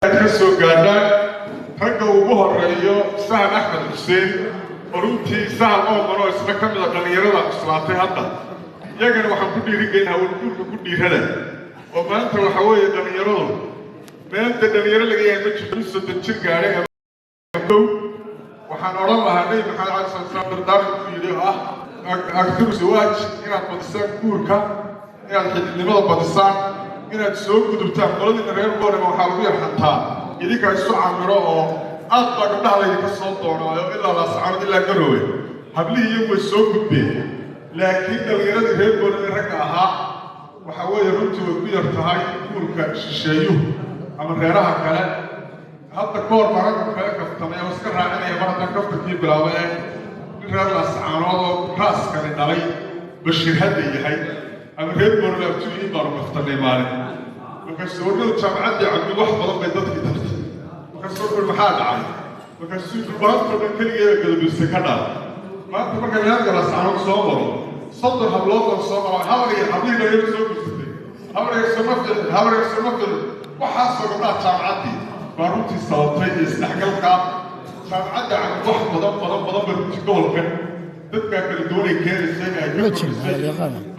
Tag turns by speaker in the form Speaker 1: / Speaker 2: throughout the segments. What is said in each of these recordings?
Speaker 1: kasoo gaadhaan ragga ugu horeeyo Sahal Axmed Xuseen runtii Sahal oo maro isna ka mid ah dhalinyarada islaatay hadda iyagana waxaan ku dhiirigelin hawlgurka ku dhiirada oo maanta waxa weeye dhalinyaradu meelta dhalinyaro laga yahay ma jiro soddon jir gaadhay waxaan oran lahaa Nabi Maxamed cali sallallahu alayhi ku yidhi akthar zawaaj inaad badisaan guurka inaad xididnimada badisaan inaad soo gudubtaan qoladii reer goorma waxaa lagu yarxantaa idinka isu camiro oo aad baa gabdhaha laydinka soo doonaayo ilaa la sacarad ilaa garoowe hablihii iyagu way soo gudbeen laakiin dhalinyaradii reer goorma ragga ahaa waxaa weeye runtii way ku yar tahay guurka shisheeyuhu ama reeraha kale hadda koor maragga kale kaftamay oo iska raacinaya mar haddaan kaftankii bilaaba ee nin reer laascaanood oo raaskani dhalay bashiir hadda yahay ama reer goorma abtuuyiin baanu kaftanay maalin markaasuu warnadu jaamacaddii cabdi wax badan bay dadkii tartay markaasuu wuxuu maxaa dhacay markaasuu dubaantoo dhan keligeeda gadabilse ka dhaal maanta marka reerka laascaanood soo maro soddon habloodoo soo maro habarya hablihii dhalinyaro soo gursatay habarya sama ficin habarya sama ficin waxaasoo gabdhaha jaamacaddii baa runtii sababtay iyo isdhexgalka jaamacadda cabdi wax badan bay runtii gobolkan dadka kala duwan ay keenaysa ay ka kordhisay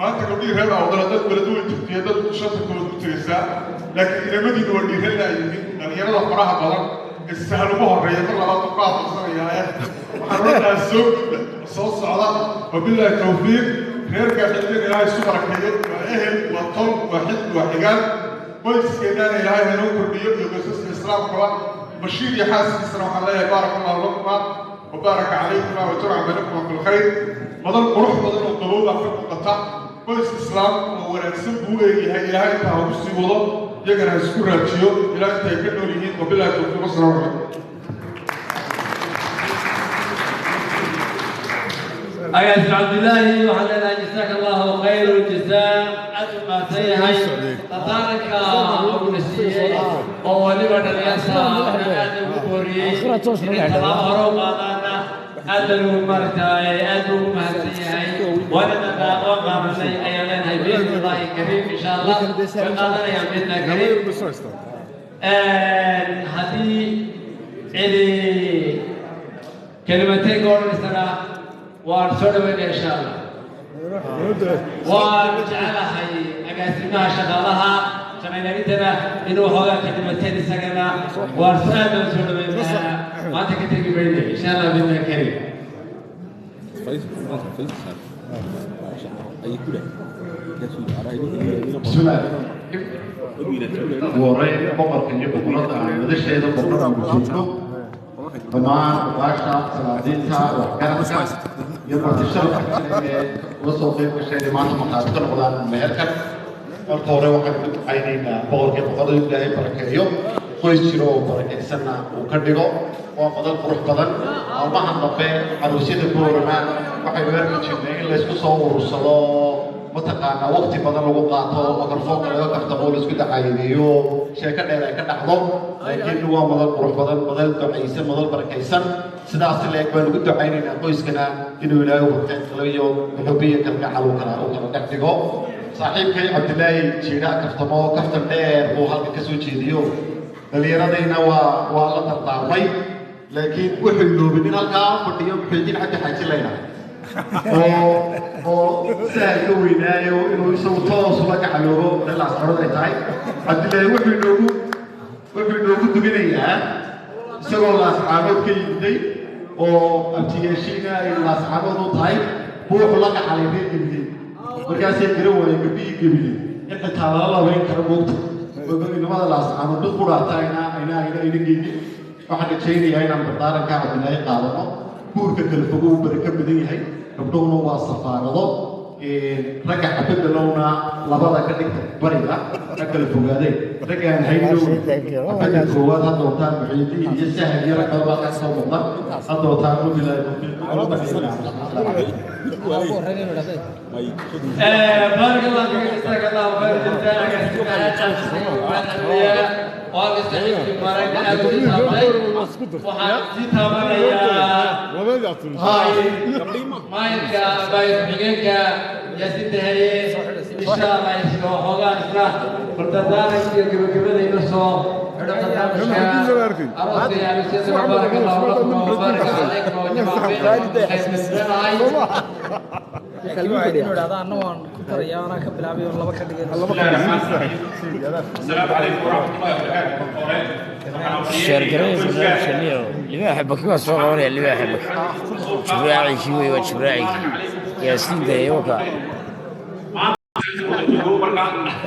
Speaker 1: maanta gabdhihii reer awdala dad kala duwan jirtay dad shanta kala ku tagaysaa laakiin inamadiina waa dhiiran laayihiin dhalinyarada faraha badan ee sahal ugu horreeya mar labaad u qaadaysanaya waxaan odhanayaa soo socda wabilaahi tawfiiq reerkaa xididin ilaahay isu barakeeyo waa ehel waa tol waa xid waa xigaan qoyskeennana ilaahay hanoo kordhiyo iyo qoysaska islaamkaba bashiir iyo xaaskiisana waxaan leeyahay baaraka allahu lakuma وبارك عليكما وجمع بينكما في الخير مدن قروح مدن القلوب في القطع كويس الإسلام ونسب بوئي هاي هاي تاو بسيبوضا يجرى هسكور هاتشيو إلى أن تيكنوا ليهين وبلا توفيق السلام عليكم
Speaker 2: أيها عبد الله وحلنا جزاك الله خير الجزاء أجمع سيهاي تطارك أبو نسيه ولبن اليسا آدم بوري السلام عليكم أدلوا مرتاي أدلوا مهتيهاي ولنا وقامني أيضا هاي بإذن الله الكريم إن شاء الله وقامنا يمنا كريم هذه إلي كلمتين قولوا لسنا وارسلوا إن شاء الله وجعلها أقاسمها شغلها شغلتنا إنه هو كلمتين سجنا وارسلوا إنها ما تكتب بيني إن شاء الله بإذن الكريم.
Speaker 3: بسم الله. ورأي بقر كنجي بقرات عن هذا الشيء ده بقرات بسيطه. طبعا واشا سلادينتا وكذا يبقى تشتغل وصل في الشيء ما شو مخاطر ولا مهركب القورة وقت عينين بقر كي بقرات يبدأ بركيو qoys jiro barakaysanna uu ka dhigo waa qodol qurux badan almahan dambe caruusyada goormaan waxay weerarka jirnay in la isku soo urursado mataqaana waqti badan lagu qaato mikrofoonka laga kaftamo la isku dacaynayo sheeko dheer ay ka dhacdo laakiin waa madal qurux badan madal ducaysan madal barakaysan sidaas leeg baan ugu ducaynaynaa qoyskana inuu ilaahay u barkay qalayo xubiya kalgacal uu kala dhex dhigo saaxiibkay cabdilaahi jiira kaftamo kaftan dheer uu halka ka soo jeediyo dhalinyaradiina waa la dardaarmay laakiin wuxuu loobin in halkaa fadhiyo muxuudiin cabdi xaaji leynaa oo sahal ka weynaayo inuu isagu toos ula gacaloobo dalaas xorad ay tahay cabdilaahi wuxuu inoogu dubinayaa isagoo laascaamood ka yimiday oo abtiyeeshiina ay laascaamood u tahay buu wuxuu la gacalay reer gebile markaasay garan waayeen gabdhihii gebile in xitaa lala labayn karo moogta inamada laascaano dad quraata ayna geynin waxaan rajaynayaa inaan bardaaranka cabdilaahi qaadano guurka kala fogo uu bari ka badan yahay gabdhowna waa safaarado ragga xabadalowna labada ka dhigta bariga ka kala fogaadeen raggaan haynow xabada koowaad ha doontaan muxiidiin iyo sahal iyo rag kalebaa ka soo muuqdan ha doontaan wabilaahi
Speaker 2: بارك الله فيك جزاك الله خير الجزاء والاستعين في بارك وحسيتها ما يلقى بايت حقيقة يا ست هي إن شاء الله يسمع حوغان إسراء فردادان يجب كبيرة ينصر بارك الله لكم وبارك عليكم وجمع بينكم
Speaker 4: السلام عليكم ورحمة الله وبركاته.
Speaker 5: الشرقرية اللي ما أحبك ما سوق ولا اللي ما أحبك شبراعي شوي وشبراعي يا سيدي وكا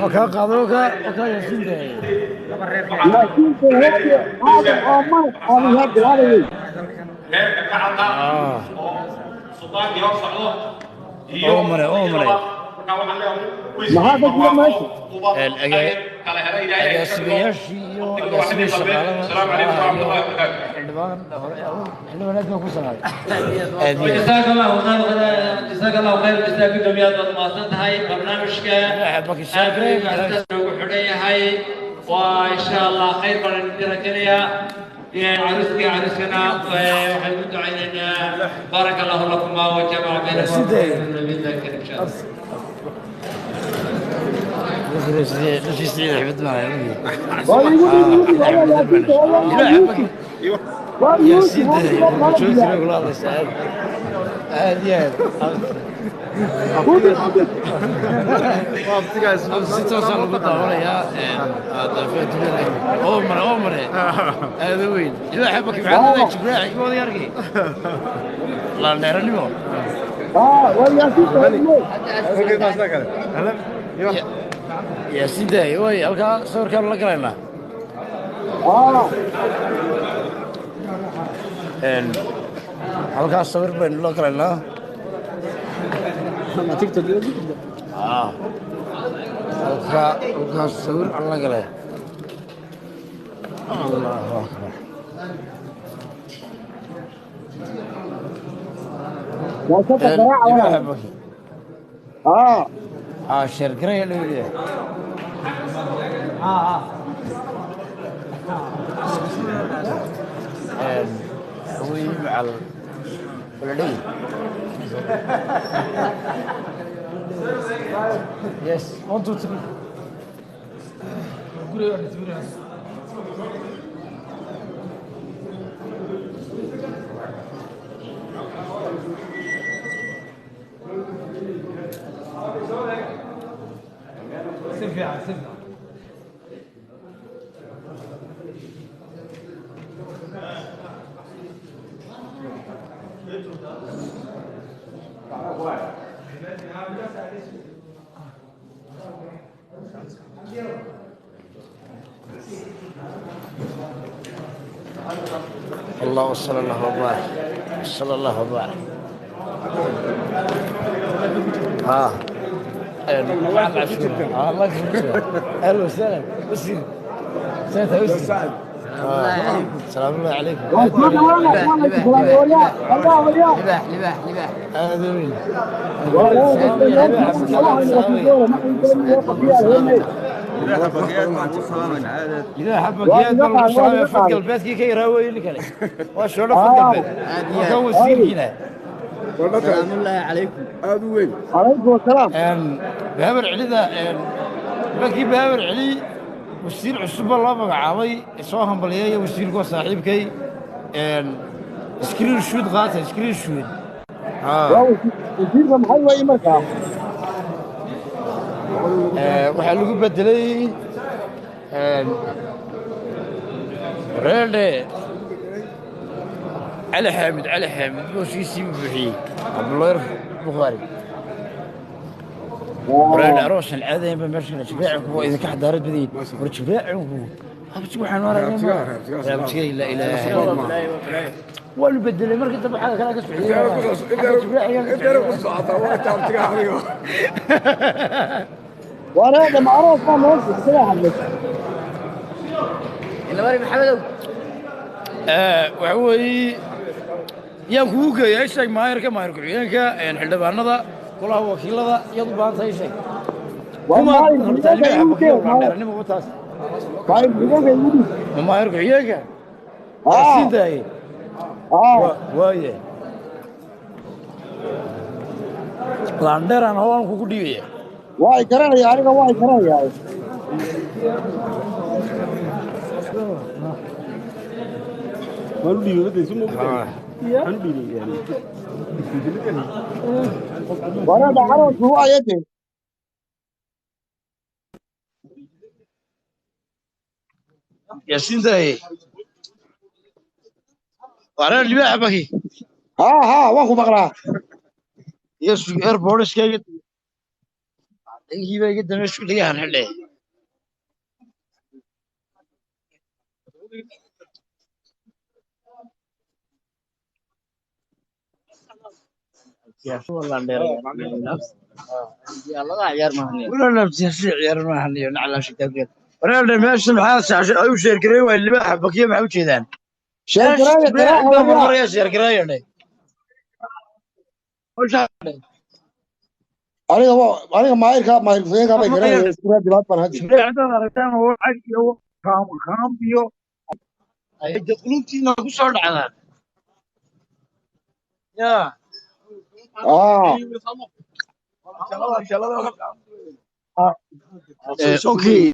Speaker 5: وكا قادروك وكا يا سيدي
Speaker 2: جزاك الله خير جزاك جميعا وماسنت هاي برنامجك هاي وان شاء الله خير بنتركنيا يا عروسك عروسنا وحيد دعينا بارك الله لكما وجمع بينكم النبي الكريم ان شاء الله
Speaker 5: نفسي سعيد أحمد معي يا سيدي شو تقول الله يسعدك عادي ستة وصل بالطاولة يا هذا في عمره هذا وين إذا أحبك بعد شبراعي ما يرقي الله نيرني مو يا سيدي وي ألقى صور كان لك لنا ألقى صور بين لك لنا ما تكتب ألقى صور لك لنا الله أكبر الشرقرية اللي وليه هو يبع الولدين يس 1 2 3 الله صلى الله وبارك صلى الله وبارك الله يكرمك اهلا وسهلا وسيم سنة وسيم السلام الله عليكم لباح هذا مين إذا حبك يا دم الشعب فك البيت كي يراوي لك عليه وشلون فك البيت وكون سير كذا
Speaker 6: السلام الله عليكم
Speaker 7: أدوين
Speaker 6: عليكم السلام
Speaker 5: بهبر علي ذا بكي بهبر علي وسير عصب الله مقعاوي سواهم بليا وسير قو صاحبكي سكرين شود غاته سكرين شود
Speaker 6: وسير محل وأي مكان
Speaker 5: waxaa lagu bedelay reerde علي حامد بوشيسي بوحي عبد الله بخاري reerde aroos العاده بمشكله شباعك واذا كحدارت بدين ورجباعك habti waxaan waraaqay habti la ilaaha illa allah wal bedel markii dab waxa kala ka socday
Speaker 6: وانا هذا معروف ما نوصل كذا حدث
Speaker 5: إلا ماري محمد وحوي يا كوكا يا شيخ مايرك عيانك إن حلو باندا كلها وكيلة يضرب عن أي شيء
Speaker 6: وما
Speaker 5: تعلم حبك أنا ما بتاس
Speaker 6: طيب بيقول يودي
Speaker 5: مايرك عيانك سيداي وايه لاندر أنا هو أنا كودي
Speaker 6: واي كرنا يا أنا واي كرنا يا وانا ده عروس هو يدي
Speaker 5: ياسين ده ايه وانا اللي بحبك
Speaker 6: ها واخو بقرا
Speaker 5: يسوع ايربورتس كده يجي جدا مش اللي هنحله يا شو والله نفس يلا عيار ما هني ولا نفس عيار ما هني على شيء كذا ولا ماشي محاس عشان اي شير كريم اللي بحبك يا محمود كذا
Speaker 6: شير قرايه قراءه
Speaker 5: مره يا شير كريم وش
Speaker 6: aniga maayirka bay garanayeen iskuula dibaad baan hadda
Speaker 5: عندنا رتان هو عادي هو خام بيو اي قلوبتي نو سو دعدان يا اوكي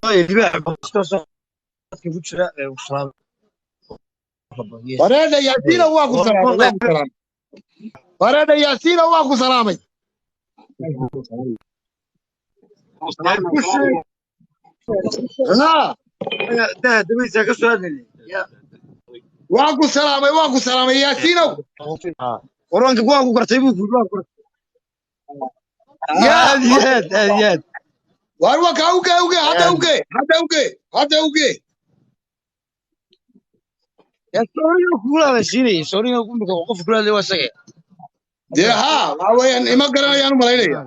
Speaker 6: wareeda yaasiina waa ku salaamay wareeda yaasiina waa ku salaamay
Speaker 5: ده دميسا كسودني
Speaker 6: waa ku salaamay yaasiinow
Speaker 5: ورانك كواكو كرتيبو كواكو يا
Speaker 6: waar waa kaa uge hadda uge
Speaker 5: يا سوريو كولا شيني سوريو كولا وقف كولا اللي واسقه
Speaker 6: dee haa waxa weeyaan ima garanayaan u malaynaya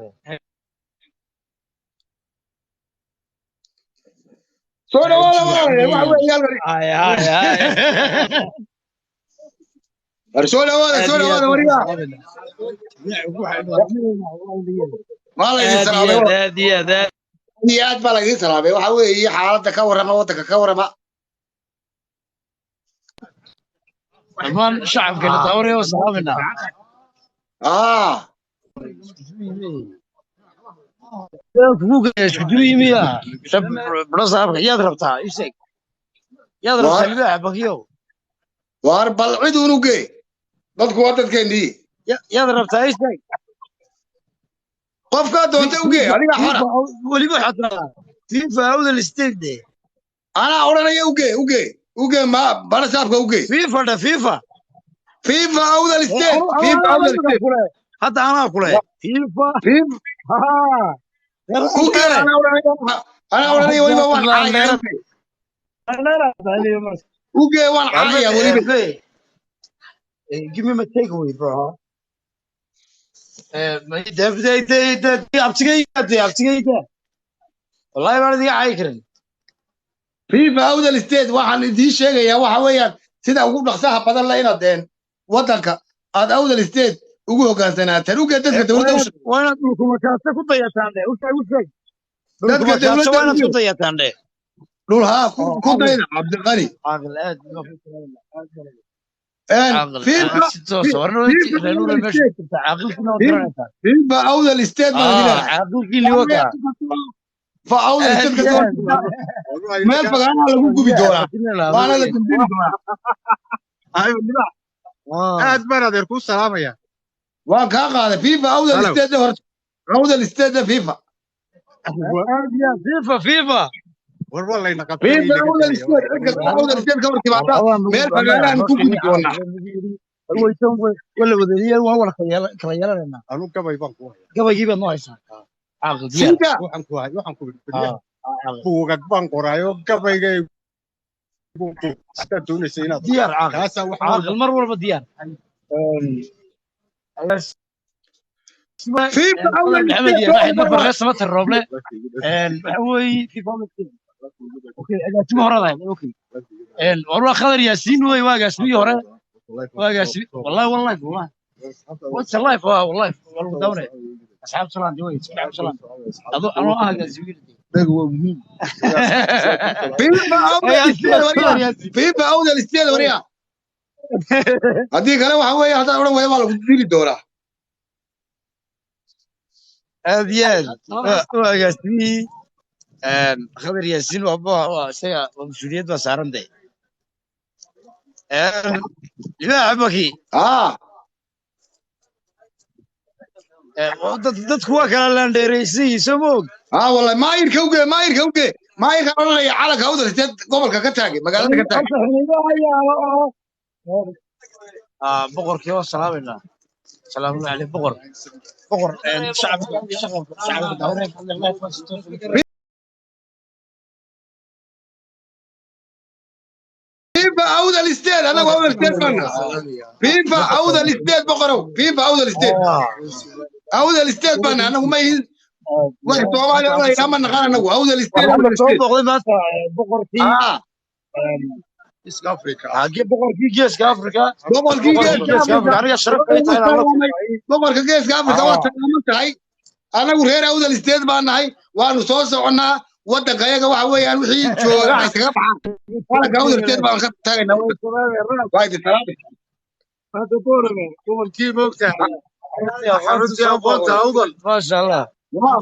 Speaker 6: soo dhawaada waxa weeyaan soo dhawaada wariga waa la idin salaamay aad baa la idin salaamay waxa weeye xaaladda ka warrama waddanka ka warrama
Speaker 5: كمان شعب كده دوري وصحابنا فوق ايش كدوي ميا شاب برصاب يا ضربتها ايشك يا ضربتها اللي بقيو
Speaker 6: waar bal cid unu gee dadku waa dadkeennii
Speaker 5: يا ضربتها ايشك
Speaker 6: qofkaa doonta u gee adiga xora
Speaker 5: ولي حطها فيفا عود الاستيك دي
Speaker 6: anaa odhanaya u gee ma bana saabka u gee
Speaker 5: فيفا
Speaker 6: fifa awdal state
Speaker 5: حتى انا اقول فيفا
Speaker 6: u gee anaa odhanaya weliba waan caaya u gee waan caaya weliba
Speaker 5: give me my takeaway bro والله ما ادري عايكرن
Speaker 6: fifa awdal state waxaan idiin sheegayaa waxa weeyaan sida ugu dhaqsaha badan la inaad waddanka aad awdal state ugu hoggaansanaataan u gee dadka dowladda
Speaker 5: وانا كما كاسه ku dayataan dadka dowladda waana ku dayataan
Speaker 6: dhul haa ku dayna cabdiqani fifa awdal state fa awdal state meel fagaanaa lagu gubi doonaa waana la gudbini doonaa
Speaker 1: aad baan adeer kuu salaamaya
Speaker 6: waan kaa qaaday fifa awdal state horta awdal state fifa
Speaker 5: فيفا
Speaker 1: war walayna
Speaker 6: fifa awdal state awdal state ka wartibaata meel fagaanaan ku gubi doonaa
Speaker 5: ولا ودريه ولا خيالنا
Speaker 1: anu gabay baan ku haya
Speaker 5: gabaygiiba noo haysaa عاقل
Speaker 6: sinta
Speaker 1: waxaan ku buugag baan qoraayo gabaygay sidaad doonaysa inaad
Speaker 5: ديار عاقل
Speaker 1: kaasaa
Speaker 5: عاقل مر والله ديار
Speaker 6: fifa awdal
Speaker 5: محمد يا واحد نفر رسمة الروبلة هو في فضل اوكي اذا تم هرا اوكي والله خضر ياسين وي واقع اسمي هرا واقع اسمي والله واتس لايف والله والله دوري اصحاب سلام جوي اصحاب سلام انا اهل زميلتي
Speaker 6: fifa awdal state wariya haddii kale waxa weeye haddaan odhan waya waa lagu dili doonaa
Speaker 5: اديان واقع اسمي خضر ياسين وابا مسؤوليات وسارن دي لا عبكي
Speaker 6: اه
Speaker 5: dadku waa kala landheeraysiin samoog
Speaker 6: اه والله ما يركب يا على كاودر قبل كتاغي مقالة كتاغي
Speaker 5: boqorkii waa salaamayna salaamu calaykum boqor shacabka dawladda
Speaker 6: فيفا عود الاستاد انا عود الاستاد بنا فيفا عود الاستاد بقرو فيفا عود الاستاد عود الاستاد بنا انا ما واحد طوالي الله يرحمنا انا عود الاستاد
Speaker 5: boqorkii
Speaker 6: اسك افريكا
Speaker 5: boqorkii geeska afrika aniga sharaf ay tahay
Speaker 6: boqorka geeska afrika waa tahay anagu reer عود الاستاد baan nahay waanu soo soconaa wadanka ayaga waxa weeyaan wixii jooga ay kaga baxaan wala عود الاستاد baan ka taagna waa idin salaamay
Speaker 5: hada boorame gobolkii moogta xaruntii aqoonta awdal ma sha Allah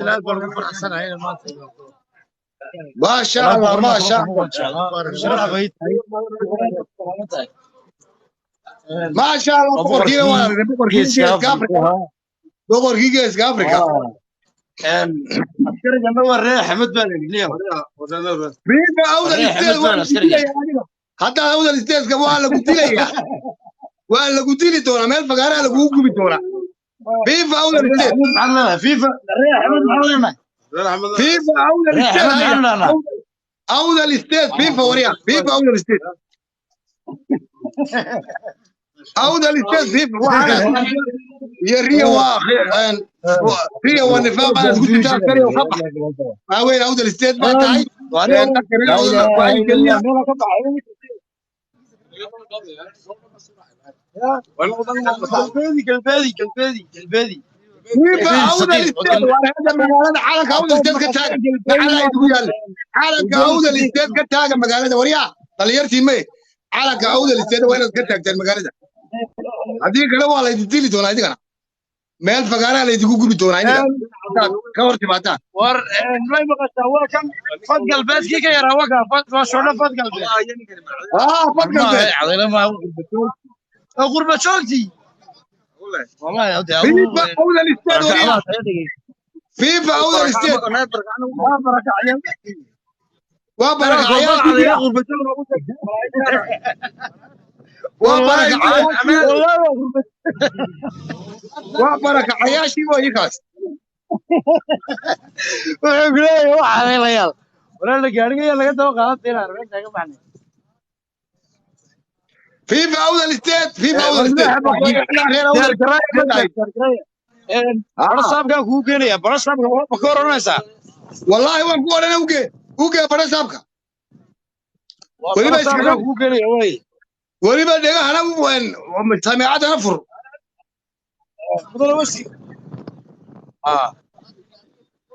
Speaker 5: ilaad baan ku faraxsanahay maanta
Speaker 6: ما شاء الله ما شاء الله
Speaker 5: sharaf ay tahay
Speaker 6: ما شاء الله boqorkii geeska afrika
Speaker 5: askariga nawar Axmed baan leeyahay
Speaker 6: فيفا عود الاستاد حتى عود الاستاد waa lagu dilayaa waa lagu dili doonaa meel fagaara lagu gubi doonaa فيفا عود الاستاد
Speaker 5: فيفا Axmed maxamed
Speaker 6: فيفا عود الاستاد عود الاستاد فيفا وريا فيفا عود الاستاد عود الاستاد فيفا يا ريا واخي ريا والنفاق انا قلت تاكل وخبح ما وين عود الاستاد ما تاعي وانا
Speaker 5: كالبادي
Speaker 6: فيفا عود الاستاد وانا هذا مقالة حالك عود الاستاد كتاجة حالك عود الاستاد كتاجة مقالة وريا طليرتي مي حالك عود الاستاد وين كتاجة المقالة هذيك لو والله يديلي دونا هذيك انا meel fagaara la idigu gubi doonaa inaga ka hor timaataan
Speaker 5: war may maqashaa waa kan fad galbeedkii ka yaraa waga waa shoodho fad galbeed
Speaker 6: fad galbeed
Speaker 5: qurba joogtii wallahi
Speaker 6: fiifa awda listeed wariya fiifa awda listeed waa barakacaya وبركة عياشي ويكاس
Speaker 5: وعقلي وعلي ليال ولا لقارقية لقد توقعت تيرا ربيت لك معني
Speaker 6: فيفا أول الاستاد فيفا أول الاستاد
Speaker 5: برصاب كان كوكينيا برصاب كان بكورة نسا
Speaker 6: والله هو كورة أنا وكي برصاب كان
Speaker 5: برصاب كان كوكينيا وي
Speaker 6: ولما دقا أنا وين ومجتمعات نفر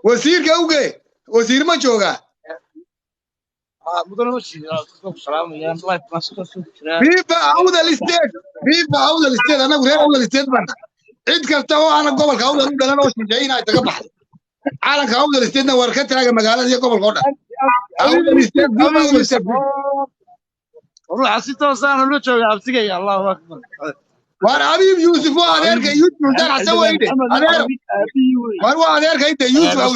Speaker 6: وزير كوكي وزير ما جوغا فيفا عودة الاستاد فيفا عودة الاستاد أنا غير عودة الاستاد بنا عيد كرتوا أنا قبل عودة الاستاد أنا وشجعينا يتقبح على عودة الاستاد وركت راجع مقالة دي قبل قرن عودة الاستاد فيفا عودة الاستاد
Speaker 5: والله حسيت وصلنا لو جوغا عبسيكي الله أكبر
Speaker 6: وانا حبيب يوسف وهذاك يوسف ده سوى ايه هذاك مروه هذاك انت يوسف او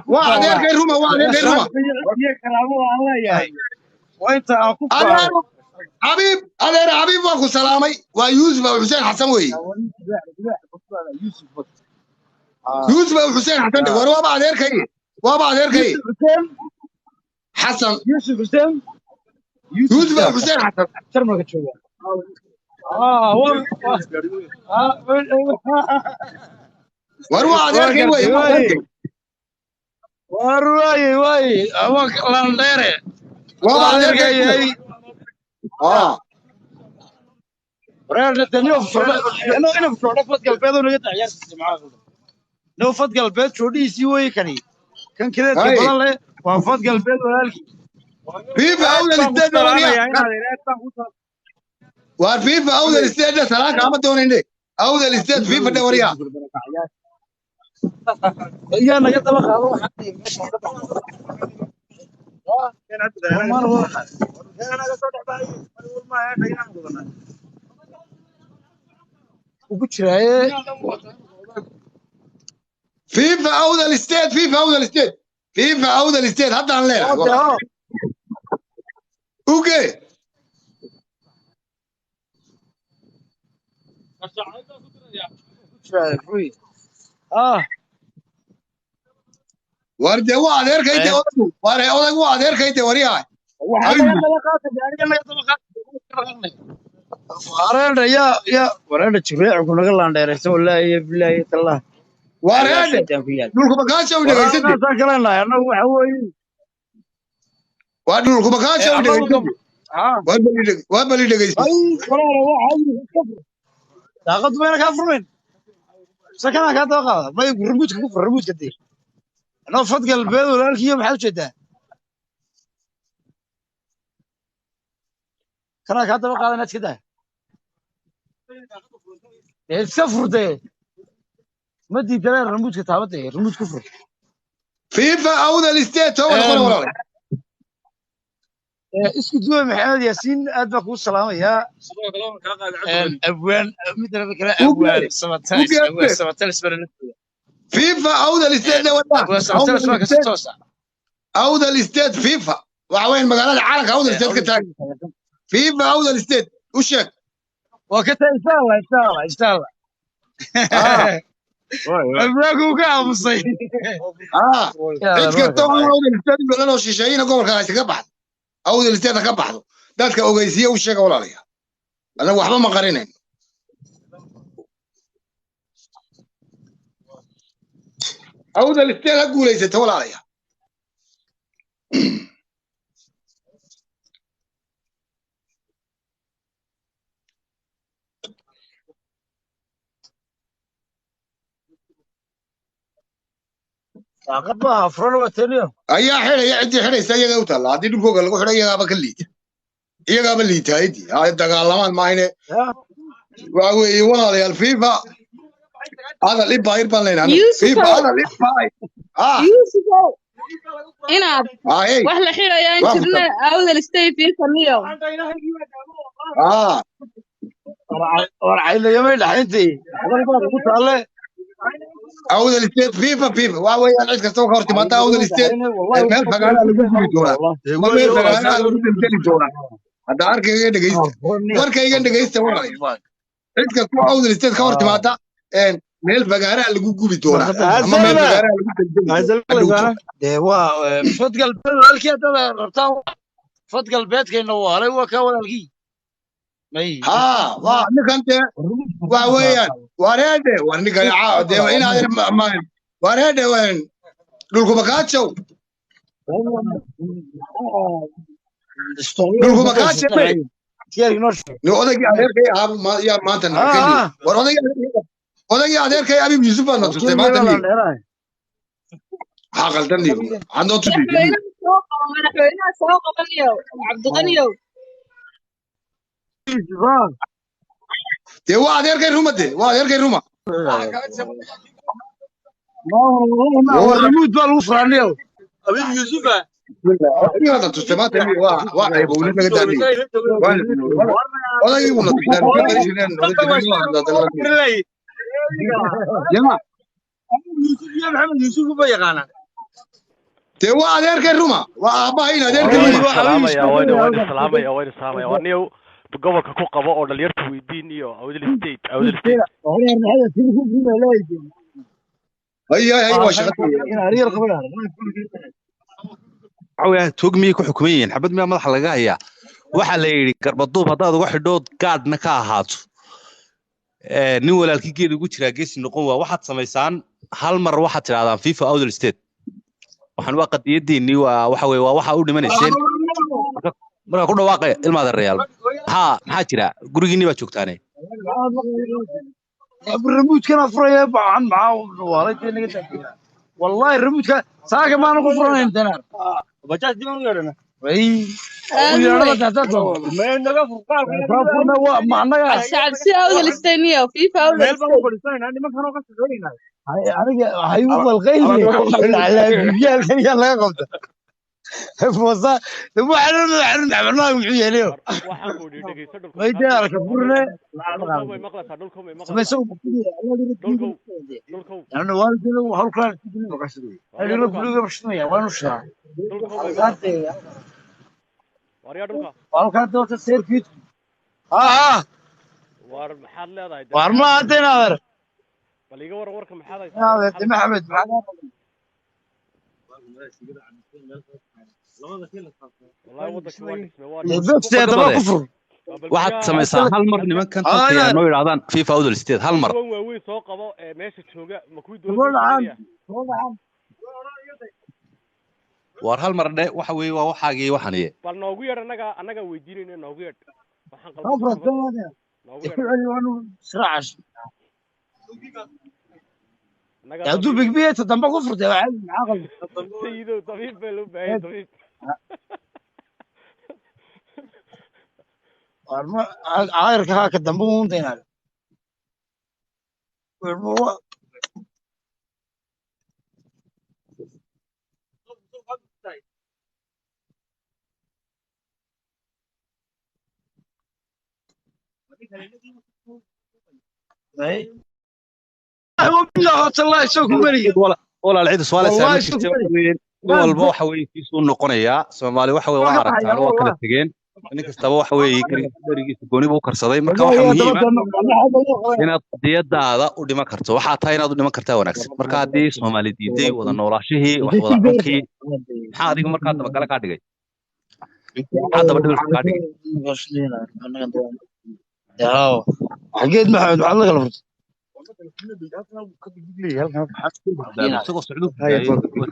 Speaker 6: وهذاك روما وهذاك روما
Speaker 5: وانت
Speaker 6: حبيب انا حبيب واخو سلامي ويوسف او حسين حسن وي يوسف او حسين حسن وروا بعد هيك وبعد هيك حسن
Speaker 5: يوسف حسين
Speaker 6: يوسف او حسين حسن
Speaker 5: ترمى كتشوفه
Speaker 6: وروا هذاك وي
Speaker 5: وي أبوك لانديري
Speaker 6: وبعد هيك
Speaker 5: رأينا تنيو في شورة أنا في شورة فت قلبي ونقطع عيال معاه لو فت قلبي شوري يسوي كني كان كذا تقول له وفت قلبي ولكن
Speaker 6: فيفا أول الاستاد وريا وفيفا أول الاستاد سلاك عم تونين أول الاستاد فيفا دوريا
Speaker 5: يا أنا جت بخا
Speaker 6: فيفا عودة الاستاد فيفا عودة الاستاد فيفا عودة الاستاد حتى عن ليلة والله اوكي ورد هو على كيتي ورد هو على كيتي وريها
Speaker 5: wareer jireec ku naga laandheerayso wallaahi billaahi tallah
Speaker 6: ورد دولكم مكانش ولا جيسد
Speaker 5: saan kaleenahay annagu waxa weeye
Speaker 6: ودولكم مكانش ولا جيسد وبلي جيسد
Speaker 5: daaqad mayna kaa furmayn sakana kaa daba qaada may remote ku fur remote kadib anoo fad galbeed walaalkiiyo maxaad ujeedaa kana kaa daba qaada inaad iska daa iska furdee ما دي ترى الرموز كتابته الرموز كفر
Speaker 6: فيفا عودة الاستاد هو ولا
Speaker 5: اسكت زوي محمد ياسين ادبك والسلام يا ابوان مثل فكره ابوان سمتلس
Speaker 6: فيفا عودة الاستاد ولا عودة الاستاد فيفا وعوين مقالات العالم عودة الاستاد كتاك فيفا عودة الاستاد وشك
Speaker 5: وكتا ان شاء الله ان شاء الله ان شاء الله ابراكو كابصي
Speaker 6: انت كنتو عودة الاستاد ولا لو شيشين قبل كان يتقبح عودة الاستاد كبحضو دادك اوغيسيه وشك ولا ليها انا وحبا ما قرينين عودة الاستاد اقول ليس ولا عليها
Speaker 5: عقبها فرن وتنيو
Speaker 6: ايا حيل يا عندي حيل سيجا وتلا هذه دكوغا لو خدي يا بكليت iyaga ba liitaaydi ay dagaalamaan maayne waawey walaalayaal fifa hada libaayir baan leenahay fifa hada libaay
Speaker 7: yusufow inaad wax la xirayaan jirna awdal stay fifa niyo
Speaker 5: war aylayamay dhaxintii hadalbaad ku taale
Speaker 6: awdal state fifa waawey aan cid kasta ka hortimaada awdal state meel fagaara lagu guri doonaa meel fagaara lagu dinteli doonaa هذا أركي دقيست وركي دقيست والله عند كل عود الاستاذ كور تماتا إن ميل فجارة اللي جو بيتورا أما ميل فجارة اللي جو
Speaker 5: ده فت قلب الكي هذا رتاو فت قلبت كأنه واري وكاول الكي ماي
Speaker 6: واه نكنت وين وارده ورني كان عاد ده وين هذا ما وارده وين دولكم بكاتشو دولكم بكاتشو odagii adeerkay yaa maanta war odagii adeerkay abib yusuf baa natustay maanta haa qaldanniyo andoo tudi
Speaker 7: madaxweynaha soo qabanayo cabdiqaniyow
Speaker 6: dee waa adeerkay rumade waa adeerkay ruma
Speaker 5: ramuud baa lagu furaaniyo abib yusufa
Speaker 6: هذا تستمات اللي واحد يقول لك داني ولا يقول لك
Speaker 5: جماعة يا محمد يوسف بيغانا
Speaker 6: توا عليك الروما واباين عليك
Speaker 8: السلام يا وين السلام يا ونيو بقولك كو قبا او دليرت ويدينيو او الستيت
Speaker 6: هي واشغتي
Speaker 9: عويا توقمي كحكميين حبد ما مدح laga haya waxa la yiri garbaduub hadaad uga xidhood gaadna ka ahaato nin walaalkii geed ugu jira geesi noqon waa waxaad sameysaan hal mar waxaad tiraadaan FIFA Outdoor State waxaan waa qadiyadeeni waa waxa weey waa waxa u dhimanayseen marka ku dhawaaqay ilmaada Real maxaa jira gurigiini baa joogtaanay
Speaker 5: remote kana furaya baan macaa waalidii naga taagay والله الرموت ساكن ما نقول فرنا انتنا بجاج دي ما نقولنا اي ويا تاتو ما نقف فرنا معنا
Speaker 7: الشعب ساوي الاستنيه في فاول
Speaker 5: عندي ما كانوا قصدين هاي والله الغيب على الرجال كان يلا قبضه فوزا مو حنا عملنا وحي اليوم
Speaker 8: waxaan ku dhigaysa dhulka
Speaker 5: ما يدار كبرنا
Speaker 8: dhulka way maqlaysaa dhulka way
Speaker 5: ما يسوي
Speaker 8: dhulka
Speaker 5: يعني والدنا وهل كان اللي يقولوا مش نيا وين وش
Speaker 8: waryaa dhulka
Speaker 5: وهل كان دوت السير فيت ها
Speaker 8: war maxaad leedahay
Speaker 5: war ma hadeen adeer
Speaker 8: bal iga war warka maxaad
Speaker 5: adeer maxamed
Speaker 9: waxaad samaysaa hal mar nimankan talkaya noo yidhahdaan fifa udal state hal mar
Speaker 8: waaweyn soo qabo meesha jooga ma kuwii dowladda
Speaker 9: war hal mar dhe waxa weeye waa waxaagii waxaniye
Speaker 8: bal noogu yeedh annaga weydiinayna noogu yeedh waxaan
Speaker 5: يا دوبك بيت تنبا كفرت يا عيال معاقل
Speaker 8: سيدو طبيب بلو باي طبيب
Speaker 5: عايرك هاك الدنبا مو دينا
Speaker 9: ولا العيد سؤال سامي walba waxa weeye kiisu noqonaya Soomaali waxa weeye waa aragtaan waa kala tageen nin kastaba waxa weeye karigiisa gooniba u karsaday marka waxa muhiim ah inaad qadiyadaada u dhiman karto waxa tahay inaad u dhiman kartaa wanaagsan marka hadii Soomaali diiday wada noolaashihii wax wada xunkii maxaa adiga markaa daba kala ka dhigay hadda badal ka dhigay
Speaker 5: ياو حقيت محمد وحنا غلط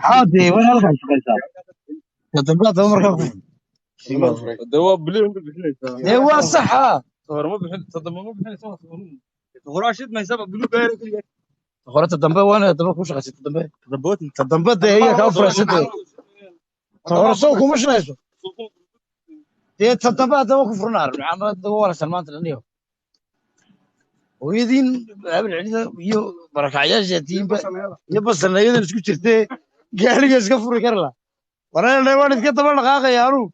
Speaker 5: عادي وين هلك شقيسا تدبات عمرك
Speaker 10: دوا بليون
Speaker 5: دوا صحة
Speaker 10: صور ما بحل تدبا ما بحل غراشد ما يسبب بلو غير كل
Speaker 5: غرات الدنبا وانا دبا كوش غاسي الدنبا تدبات دي هي كافر سدي غرسوكم مش نايسو دي تدبات دوا كفرنار عمرك دوا ولا سلمان تلنيو ويدين قبل عيدا يو بركعياش جاتين يبص لنا يدين اسكو جرتي قال لي اسكو فري كرلا ورانا نيوان اسكو دبا دقاقه يا رو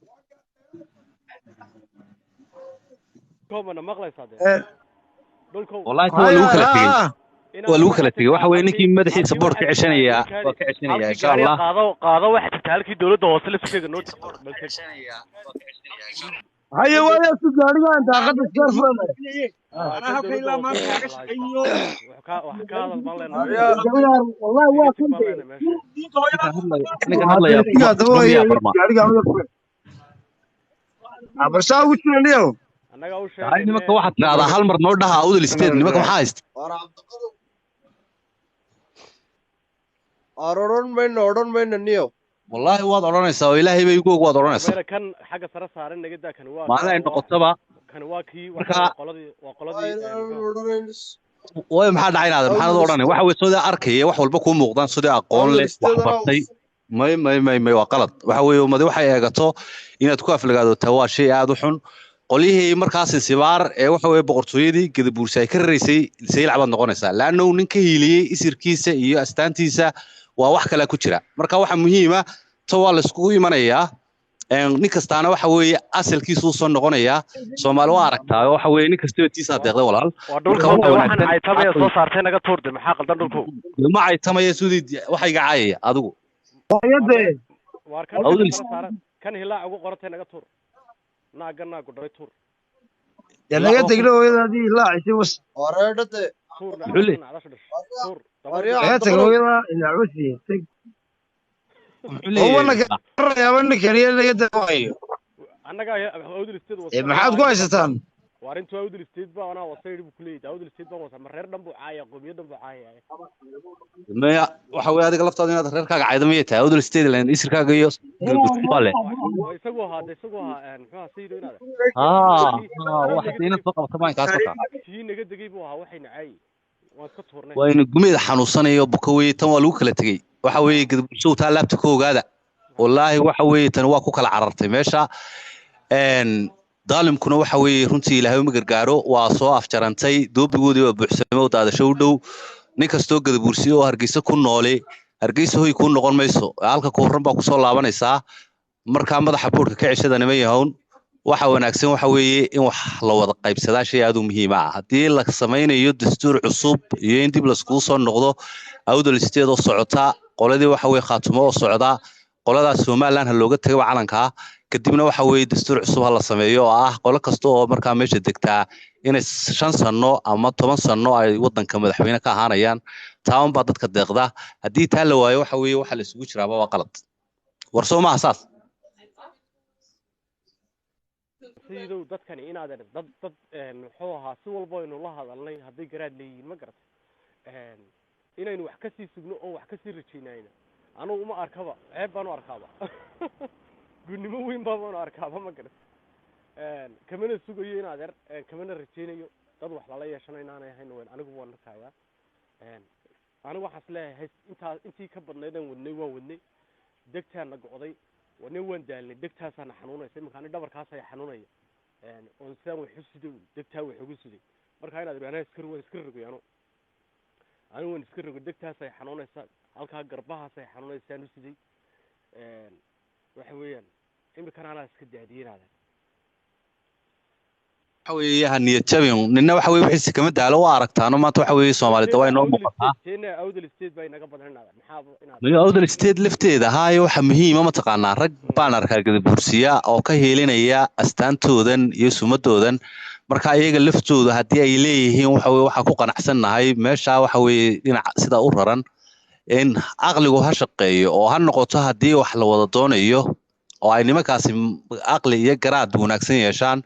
Speaker 8: كومنا مقلي صادق دولكو
Speaker 9: والله هو لو kala tagay waxa weeye ninkii madaxiisa boor ka cishanaya waa ka cishanaya insha Allah
Speaker 8: qaado waxa jirta halkii dawladda hoose la sugeeyo noo
Speaker 5: هيا ولا سجاري أنت أخذت كيف
Speaker 8: أنا هكذا لا ما كاش أيوه وحكاها المالنا
Speaker 5: والله هو كنت
Speaker 9: هلا يا برما
Speaker 5: أبرشا وش اليوم
Speaker 8: أنا قاوش
Speaker 9: هاي نمك واحد هذا هالمر نودها أود الاستيد نمك محايست
Speaker 10: أورون بين النيو
Speaker 9: والله واض أورانيسا وإلهي بيجوك واض أورانيسا
Speaker 8: كان حاجة صار صارنا جدا كان واقع
Speaker 9: ما أنا إنه قطبة
Speaker 8: كان واقعي وقلدي
Speaker 9: way maxaa dhacay inaad maxaad oranay waxa way soo arkay wax walba ku muuqdaan soo aqoon leh wax bartay may waa qalad waxa way umada waxay eegato inaad ku aflagaado tawaashay aad u xun qolihii markaas sibaar ee waxa way boqortooyadii gadabuursi ay ka rareysay sayilcabad noqonaysa laano ninka hiiliyay isirkiisa iyo astaantiisa waa wax kale ku jira marka waxa muhiim ah tawaa la isku imanayaa nin kastaana waxa weeye asalkiisu soo noqonaya Soomaali waa aragtaa waxa weeye nin kasta tiisa deeqday walaal
Speaker 8: marka waxaan ay tamay soo saartay naga tuurday maxaa qaldan dhulku
Speaker 9: ma ay tamay suudid waxa iga caayay adigu
Speaker 8: kan hilaa ugu qortay naga tuur naagana ku dharay tuur
Speaker 5: naga taglo hooyadii ilaa cishay was
Speaker 10: wareedade
Speaker 9: xulli
Speaker 8: tuur
Speaker 5: naga taglo hooyada ilaa cishay tag هو أنا كرر يا بني كريم اللي قد وايو.
Speaker 8: أنا قاعد أود الاستيد وصل.
Speaker 5: ما حد كويس تان.
Speaker 8: وارنت أود الاستيد بقى أنا وصير بكلية أود الاستيد بقى وصل مرير دم عاية قومي دم عاية.
Speaker 9: ما وحوي هذا قلفت هذا مرير كاج عاية ميتة أود الاستيد لأن يصير كاج يوس.
Speaker 8: يسووها نحوها سيدو هنا.
Speaker 9: واحد هنا فقط طبعا كاسفة.
Speaker 8: شيء نقد جيبوها وحين عاي.
Speaker 9: وين الجميع حنوصنا يبكوي تمالوك لا تجي. waxa weeye gudubshow taa laabta koogaada wallahi waxa weeye tan waa ku kala carartay meesha daalimkuna waxa weeye runtii Ilaahay ma gargaaro waa soo afjarantay doobigoodii waa buuxsamay oo daadasho dhow nin kastoo gadabuursi oo Hargeysa ku noolay Hargeysa hoy ku noqon mayso halka kooran baa ku soo laabanaysa markaa madaxa boorka ka ceshada nima yahown waxa wanaagsan waxa weeye in wax la wada qaybsadaa shay aad u muhiim ah haddii la samaynayo dastuur cusub iyo in dib laiskugu soo noqdo awdal state oo socota qoladii waxa weeye khaatumo oo socda qoladaas Somaliland ha looga tago calanka kadibna waxa weeye dastuur cusub ha la sameeyo oo ah qolo kasta oo markaa meesha degtaa inay 5 sano ama 10 sano ay wadanka madaxweyne ka ahaanayaan taan baa dadka deeqda haddii taa la waayo waxa weeye waxa la isugu jiraaba waa qalad war Soomaa asaas
Speaker 8: sidow dadkani inaad dad muxuu ahaa si walba aynu la hadalnay haddii garaad leeyihiin ma garata inaynu wax ka sii sugno oo wax ka sii rajaynayno anugu uma arkaba ceeb baan u arkaaba gudnimo weyn baan u arkaaba ma garata kamana sugayo inaad kamana rajaynayo dad wax lala yeeshanayo inaanay ahayn weyn anigu waan arkayaa anigu waxaas leeyahay intii ka badnaydaan waan wadnay degtaana go'day wana waan daalnay degtaasaana xanuunaysa iminkaani dhabarkaas ay xanuunaya oon sidaan wax u siday degtaa wax ugu siday markaa inaad waan iska rogay anigu waan iska rogay degtaas ay xanuunaysa halkaa garbahaas ay xanuunaysaan u siday waxa weeyaan iminkana anaa iska daadiyeenaada
Speaker 9: waxa weeye haniyad jabin ninna waxa weeye wixii kama daalo waa aragtaano maanta waxa weeye Soomaalida waa inoo muuqataa
Speaker 8: awdal state bay naga badanaada
Speaker 9: maxaa awdal state lafteeda haayo waxa muhiim ah ma taqaanaa rag baan arkaa gadabursiya oo ka heelinaya astaantoodan iyo sumadoodan marka iyaga laftooda haddii ay leeyihiin waxa weeye waxa ku qanacsanahay meesha waxa weeye dhinac sida u raran in aqligu ha shaqeeyo oo ha noqoto haddii wax la wada doonayo oo ay nimankaasi aqli iyo garaad wanaagsan yeeshaan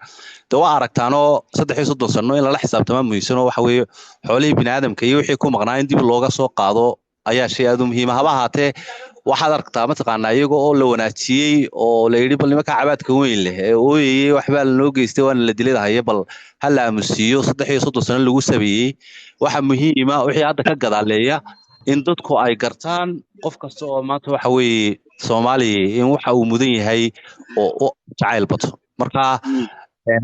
Speaker 9: waa aragtaano 3 sano in la xisaabtamo muhiimsano waxa weeye xoolihii bini'aadamka iyo wixii ku maqnaa in dib looga soo qaado ayaa shay aad u muhiim ah haba ahaatee waxaad aragtaa ma taqaanaa iyaga oo la wanaajiyey oo la yidhi bal nimanka cabaadka weyn leh ee ooyayey waxbaa loo geystay waana la diladahaya bal ha la aamusiiyo 3 sano lagu sameeyey waxa muhiim ah wixii hadda ka gadaaleeya in dadku ay gartaan qof kasta oo maanta waxa weeye Soomaaliya in waxa uu mudan yahay oo jacayl bato marka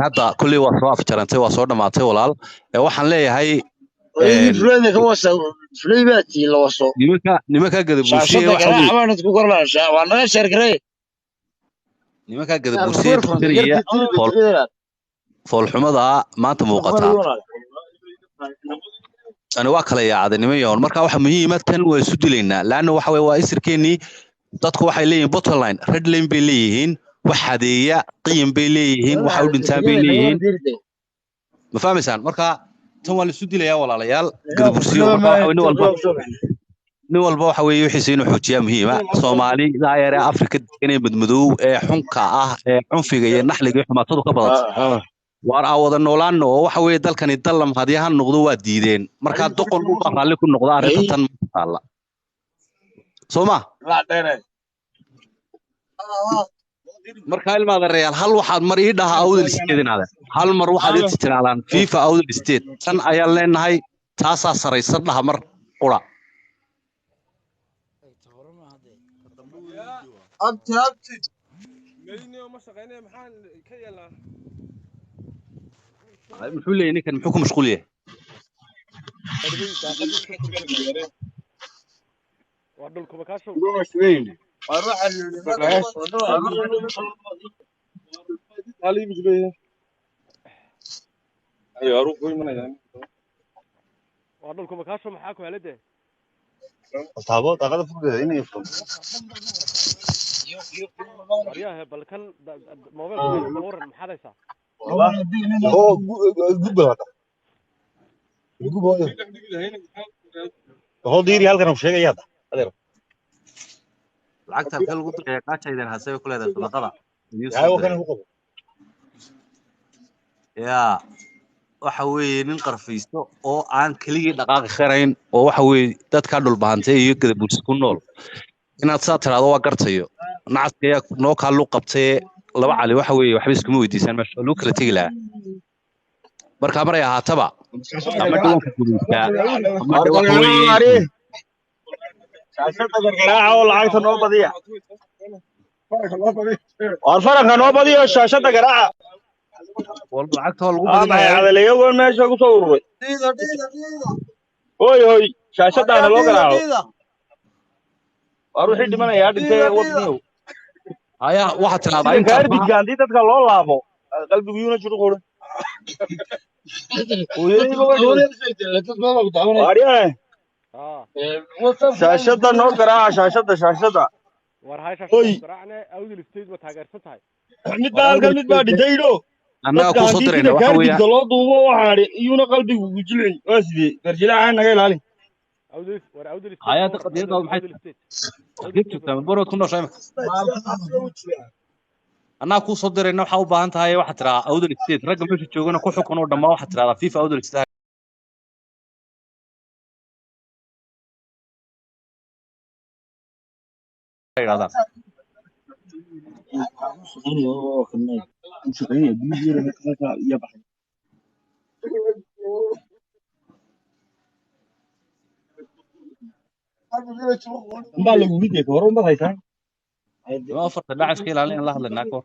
Speaker 9: hadda kulli waa soo afjarantay waa soo dhamaatay walaal waxaan leeyahay nimanka gadabursiye
Speaker 5: waa naga sheergaray
Speaker 9: nimanka gadabursiye foolxumada maanta muuqata ani waa kala yaacday niman yoon marka waxa muhiim ah tan waa isu dilaynaa laana waxa weeye waa isirkeeni dadku waxay leeyihiin bottom line red line bay leeyihiin wax hadeeya qiim bay leeyihiin waxa u dhintaan bay leeyihiin ma fahmaysaan marka tan waa la isu dilayaa walaalayaal gadabursiyo nin walba waxa weeye wixii inuu xoojiyaa muhiim ah Soomaali daayare Afrika inay madmadow ee xunka ah ee cunfiga iyo naxliga xumaatadu ka badato war awada noolaan oo waxa weeye dalkani dalam hadii han noqdo waa diideen marka doqon u baqaale ku noqdo arintan taala Sooma marka ilmaada real hal waxaad mar ii dhaha awdal isteedinaada hal mar waxaad ii tiraalaan FIFA awdal isteed tan ayaa leenahay taasa saraysan dhaha mar qura
Speaker 10: abti meeyno ma shaqeynay maxaan ka yeelaa
Speaker 9: muxuu leeyahay ninkan muxuu ku mashquul yahay
Speaker 8: waa dhulka kaasho
Speaker 10: waa ali bijbeeya ayo aru qoy manayaan
Speaker 8: waa dhulka kaasho maxaa ku helade
Speaker 10: taabo taqada fudeeda inay furo
Speaker 8: ariyaha balkan mobile bal waran maxaa haysaa
Speaker 10: oo gubada gubada hoo diiri halkan uu sheegay hada adeer
Speaker 9: lacagta halka lagu diray qaacaydan hasay ku leedahay sadaqada
Speaker 10: yaa wakan ku qabo
Speaker 9: yaa waxa weeye nin qarfaysto oo aan kaliya dhaqaaqi kharayn oo waxa weeye dadka dhul baahantay iyo gadabursi ku nool inaad saa tiraado waa gartayo nacaska noo kaalu qabtay laba cali waxa weeye waxba iskuma weydiisan meesha loo kala tagi lahaa marka maray ahaataba ama dhulka gudubta ama waxa weeye
Speaker 10: shaashada gargaraaca oo lacagta noo badiya war faranka noo badiyo shaashada garaaca
Speaker 9: والله lacagta lagu badinayo
Speaker 10: adaleeyoon meesha ku soo ururay hoy shaashadaana loo garaaco war wixii dhimanaya dhintay wadniyo
Speaker 9: هيا واحد تنادى
Speaker 10: sida
Speaker 9: انت
Speaker 10: gaarbidka haddii dadka loo laabo qalbiguyuna jiro qura waaryahe shaashada noo garaaca shaashada
Speaker 8: war hay
Speaker 10: oy
Speaker 8: shaashada garaacne awdal state ma taageersan tahay
Speaker 10: mid baa halkan mid baa dhintaydo
Speaker 9: annaga
Speaker 10: dadka
Speaker 9: ku soo
Speaker 10: haddii
Speaker 9: dirayna
Speaker 10: sida
Speaker 9: waxa weeyaan
Speaker 10: gaarbidka loo duubo waxaa idhi iyuna qalbigu gujilcin waa sidee garjilaaca naga ilaali
Speaker 8: awdal war awdal state
Speaker 9: هيا قضيتها maxay
Speaker 8: awdal state
Speaker 9: geedka tamboorad ku nooshay annaga ku soo dirayna waxa u baahan tahay waxa tiraa awdal state ragga meesha joogana ku xukun oo dhamaa waxa tiraa FIFA awdal state yiraahdaa
Speaker 10: baa lagu midee ka waran baad haysaa
Speaker 9: ma afarta dhacash ka ilaalin la hadlaynaa ka hor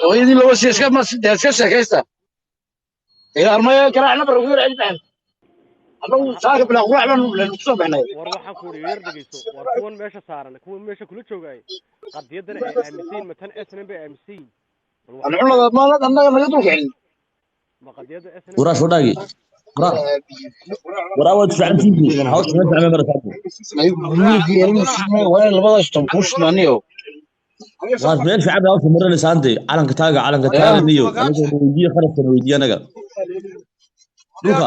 Speaker 5: hooyadii laba si iska sheekaysta ilaa armaya garaacna bar ugu yar cilmi annagu saaka bilaa qurac baan ku soo baxnay
Speaker 8: war waxaan ku yar dhageyso war kuwan meesha saaran kuwan meesha kula joogay qadiyadana ay aaminsan matan SNM bay aaminsan
Speaker 5: alxullada maalad annaga naga dulkicin
Speaker 8: ma qadiyada SNM
Speaker 11: warash wadagi waraawad fiicantii hawsha ma fahmay markaa
Speaker 5: waa labada shtan ku shmaaniyo
Speaker 11: waa meel fiican hawsha maranaysa ante calanka taaga niyo aniga weydiye kharafkan weydiye anaga duka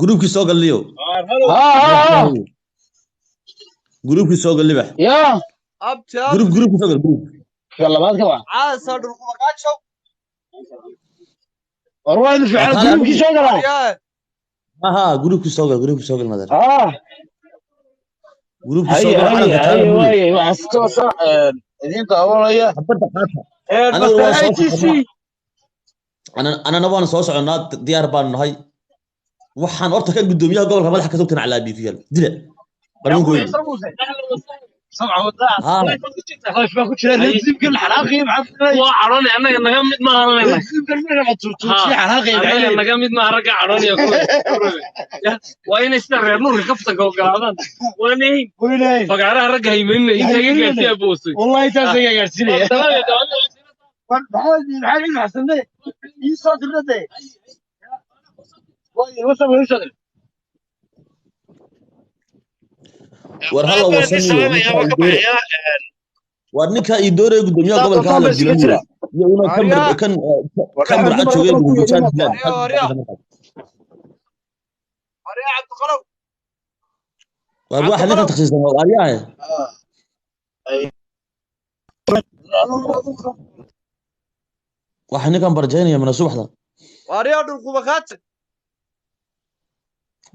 Speaker 11: gruubkii soo galliyo gruubkii soo galli bax
Speaker 5: ya
Speaker 11: gruubkii soo gal gruub
Speaker 5: labaad ka waa
Speaker 10: caasa dhulku maqaajo
Speaker 5: warwaan fiican gruubkii soo galaa
Speaker 11: aha gruubkii soo gal madar gruubkii
Speaker 5: soo gal calanka taaga waaye waxa toosa idin daawanaya
Speaker 11: habada qaata anana waan soo soconaa diyaar baan nahay waxaan horta ka gudoomiyaha gobolka madaxa ka sogtan calaa biifiyal dila qarmoon gooyn war halla wasaniyo war ninka ii doorey gudoomiyaha gobolka halla dilay iyo una kan burcad joogay gudoomiyaha war waxa ninka takhsiisan waa ariyaha waxa ninkan barjaynaya mana subaxda
Speaker 10: waariyaa dhulku maqaajo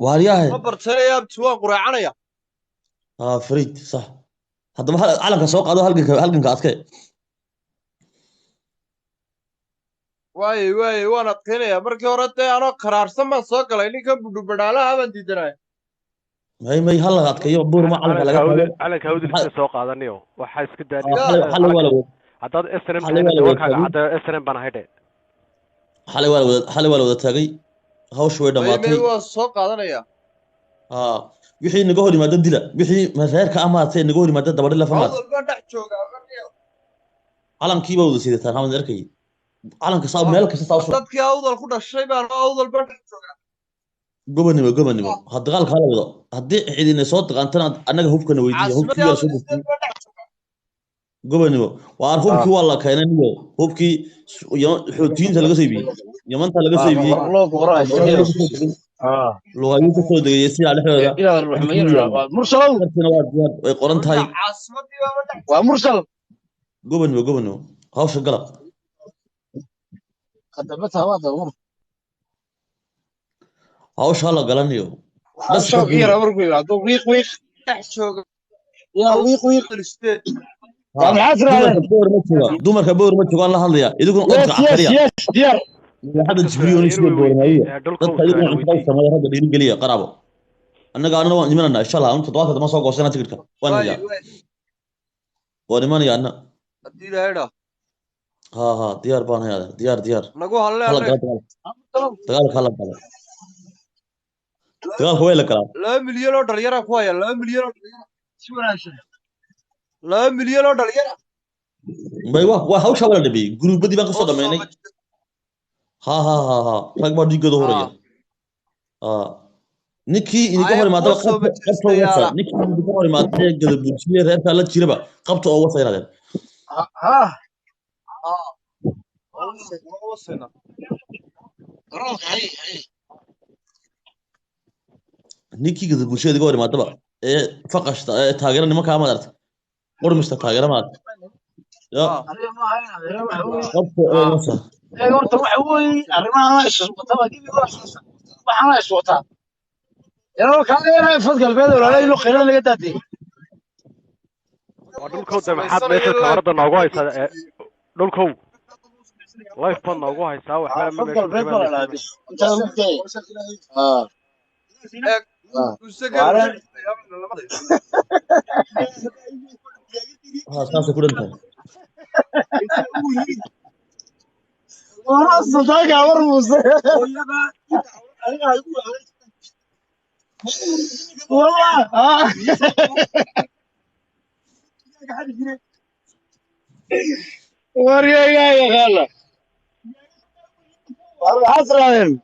Speaker 11: waariyaha
Speaker 10: ma bartay abtuwa quraacanaya
Speaker 11: فريد صح هذا ما على سوق هذا هلقن كاسكي
Speaker 10: واي وانا adkeynaya markii hore anoo qaraarsan ma soo galay ninka budubadhaalaha baan diidanay
Speaker 11: may hal adkeeyo buur ma
Speaker 8: calanka hawdilka soo qaadanayo waxa iska daadiyay hadda SNM hadda SNM baan hayde
Speaker 11: xalay wala taagay hawsh way dhamaatay
Speaker 10: waa soo qaadanaya
Speaker 11: wixii naga hor yimaado dila wixii mareerka amaatay naga hor yimaado dabadhi la famaad calankii baa wada sidataan haman arkay calanka saa meel kasta saa
Speaker 10: dadkii awdal ku dhashay baan awdal ba dhex jooga
Speaker 11: gobonimo hadda qalka la wado haddii cidina soo taqaantana annaga hubkana weydiiyo hubkii waa soo gudbiyay gobonimo waa hubkii waa la keenay niyo hubkii xoutiinta laga soo iibiyay yamanta laga soo iibiyay لو هاي تقول ده يصير على حاجة
Speaker 5: إلى الرحمن مرسل
Speaker 11: way qoran tahay
Speaker 5: ومرسل
Speaker 11: gobonimo hawsha gala
Speaker 5: خدمتها هذا
Speaker 11: hawsha la galanayo
Speaker 5: بس شوف يا ربي عدو ويق تحت شوق يا ويق
Speaker 11: dumarka boor ma joogaan la hadlaya idiguna qodka akhriya
Speaker 5: يس ديار
Speaker 11: hada jibriil oo isoo boornaayo dadka idiguna inta u sameeyo ragga dhiiri geliya qarabo annaga waan imanana insha Allah inta todobaadka ma soo goosana tigirka waan imanaya anna
Speaker 10: hadii la
Speaker 11: ha diyaar baan hayaa diyaar
Speaker 10: nagu halle
Speaker 11: dagaalka way la kala
Speaker 10: 2 milyan oo dhalinyaro ku haya 2 milyan oo si wanaagsan 2 milyan oo dhalinyaro
Speaker 11: bay waa hawsha wala dhabi gruubadii baan ka soo dhameynay ha rag baa dhigado horaya ninkii idinka hor imaado qabto wasa ninkii idinka hor imaado gada bulshada reerka la jiraba qabto oo wasa yiraahdo
Speaker 10: وصلنا
Speaker 11: ninkii gada bulshada idinka hor imaado ee faqashta ee taageero nimanka ma darta qormista taageero ma ya qabto oo wasa
Speaker 5: horta waxa weeye arrimaha iswata gibi waxana iswata yaroo kaleena fad galbeed walaalay loo qeyraan laga daatay
Speaker 8: dhulkooda maxaad meesha kaarada noogu haysaa dhulkow life bad noogu haysaa waxba ma
Speaker 11: saasa ku dhantahay
Speaker 5: صدق عمر موسى والله وريا يا خاله حصر هذين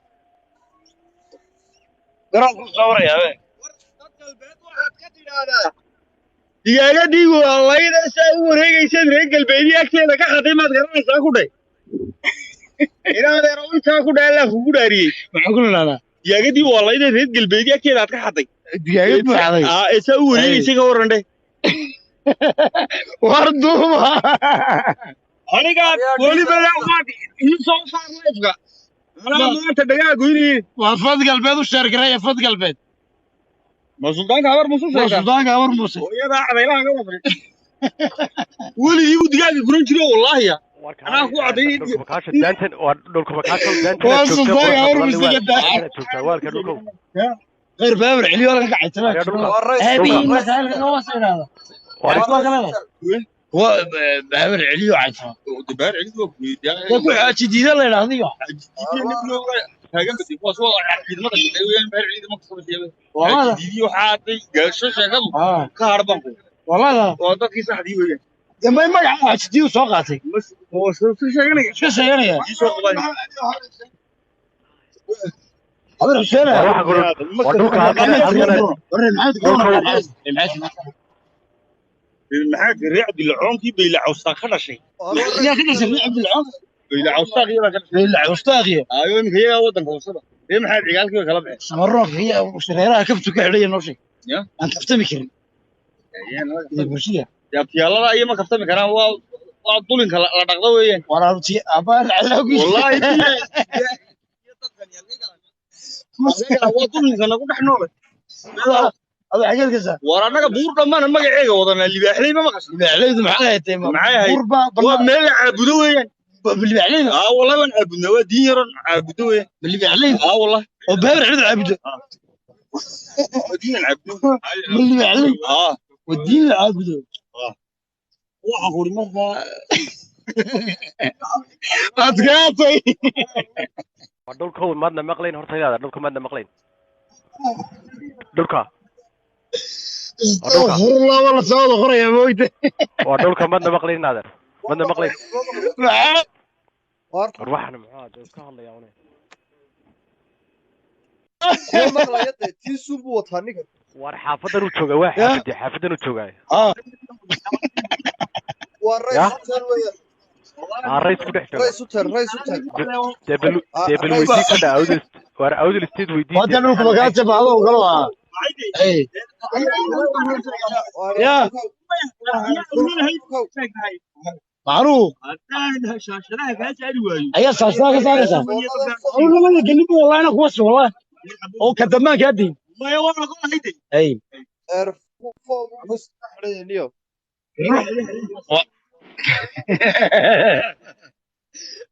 Speaker 5: قرأت الصورة يا بيه ديالي والله إذا سأقول هيك يصير هيك البيبي أكتر لك حتى ما تقرأ سأقول إذا هذا رأي سأقول لا أقول أري ما أقول لا ديالي والله إذا هيك البيبي أكتر لك حتى ديالي ما سأقول هيك يصير ورنده وردوم أنا قاعد ولي بلا قاعد يسوع صار ليفقا أنا ما تدقى قولي وفض قلبه وشارك رأي فض قلبه ما سلطان كابر موسى ويا ذا عبيلها قبل ولي يقول دقاق يقولون كذا والله يا أنا أخو عدي
Speaker 8: مكاش الدانتن ودولكم مكاش الدانتن
Speaker 5: وسلطان كابر موسى غير بابر علي ولا قاعد تمام هذه مسألة نواصل هذا هو بابر علي وعد بابر علي يقول حاجة جديدة لا هذه هاجم بس هو سوى عيد ما تقول وين بابر علي ما تصير شيء والله جديد وحاطي قال شو شغل كهرباء والله لا وضع كيس حديد وين لما ما حاجة جديد وسوقاتي بس هو شو شغلني يا سوق هذا الشارع
Speaker 8: روح اقول ودوك
Speaker 5: المحاك الرعد العونكي بيلعوستاق هذا شيء يا اخي ايش الرعد العونك بيلعوستاق بيلعوستاق ايوه هي ودنك وصله هي محاك عيالك كلا بخير سمروك هي وشريرها كفتو كحليه نوشي انت كفتمي كرين يا برشيه يا بيالا اي ما كفتمي كران waa dulin kala la dhaqdo weeyeen walaabti abaar calawgi wallahi waa dulin lagu dhaxnoolay هذا حاجة كذا ورانا بوردا ما نمجي عيجا وضنا اللي بيحلي ما مقص اللي بيحلي ده معايا تيم معايا بوربا ومن عبدوه اللي بيحلي والله من عبدوه دينير عبدوه اللي بيحلي والله وبابر عبد عبده ودين العبدوه اللي بيحلي والدين العبدوه وعقول مرة أتقاطي
Speaker 8: دولكم مادنا مقلين هرتيلا دولكم مادنا مقلين دولكا
Speaker 5: والله والله سواد أخرى يا مويته
Speaker 8: ودولكم مادنا مقلين نادر مادنا مقلين روحنا معاه كهلا يا وني
Speaker 10: تيسوب وطنيك
Speaker 8: وحافظ نوتشوجا واحد حافظ نوتشوجا
Speaker 10: والرئيس
Speaker 8: الرئيس كده
Speaker 10: رئيس وتر
Speaker 8: دبل ويدي كده war awdal isteed weydiin
Speaker 5: وانت منكم مكاتب هذا وقالوا اي يا معروف اي شاشة كسارة اقول لهم قلبي والله انا كويس والله او كدمان كادي اي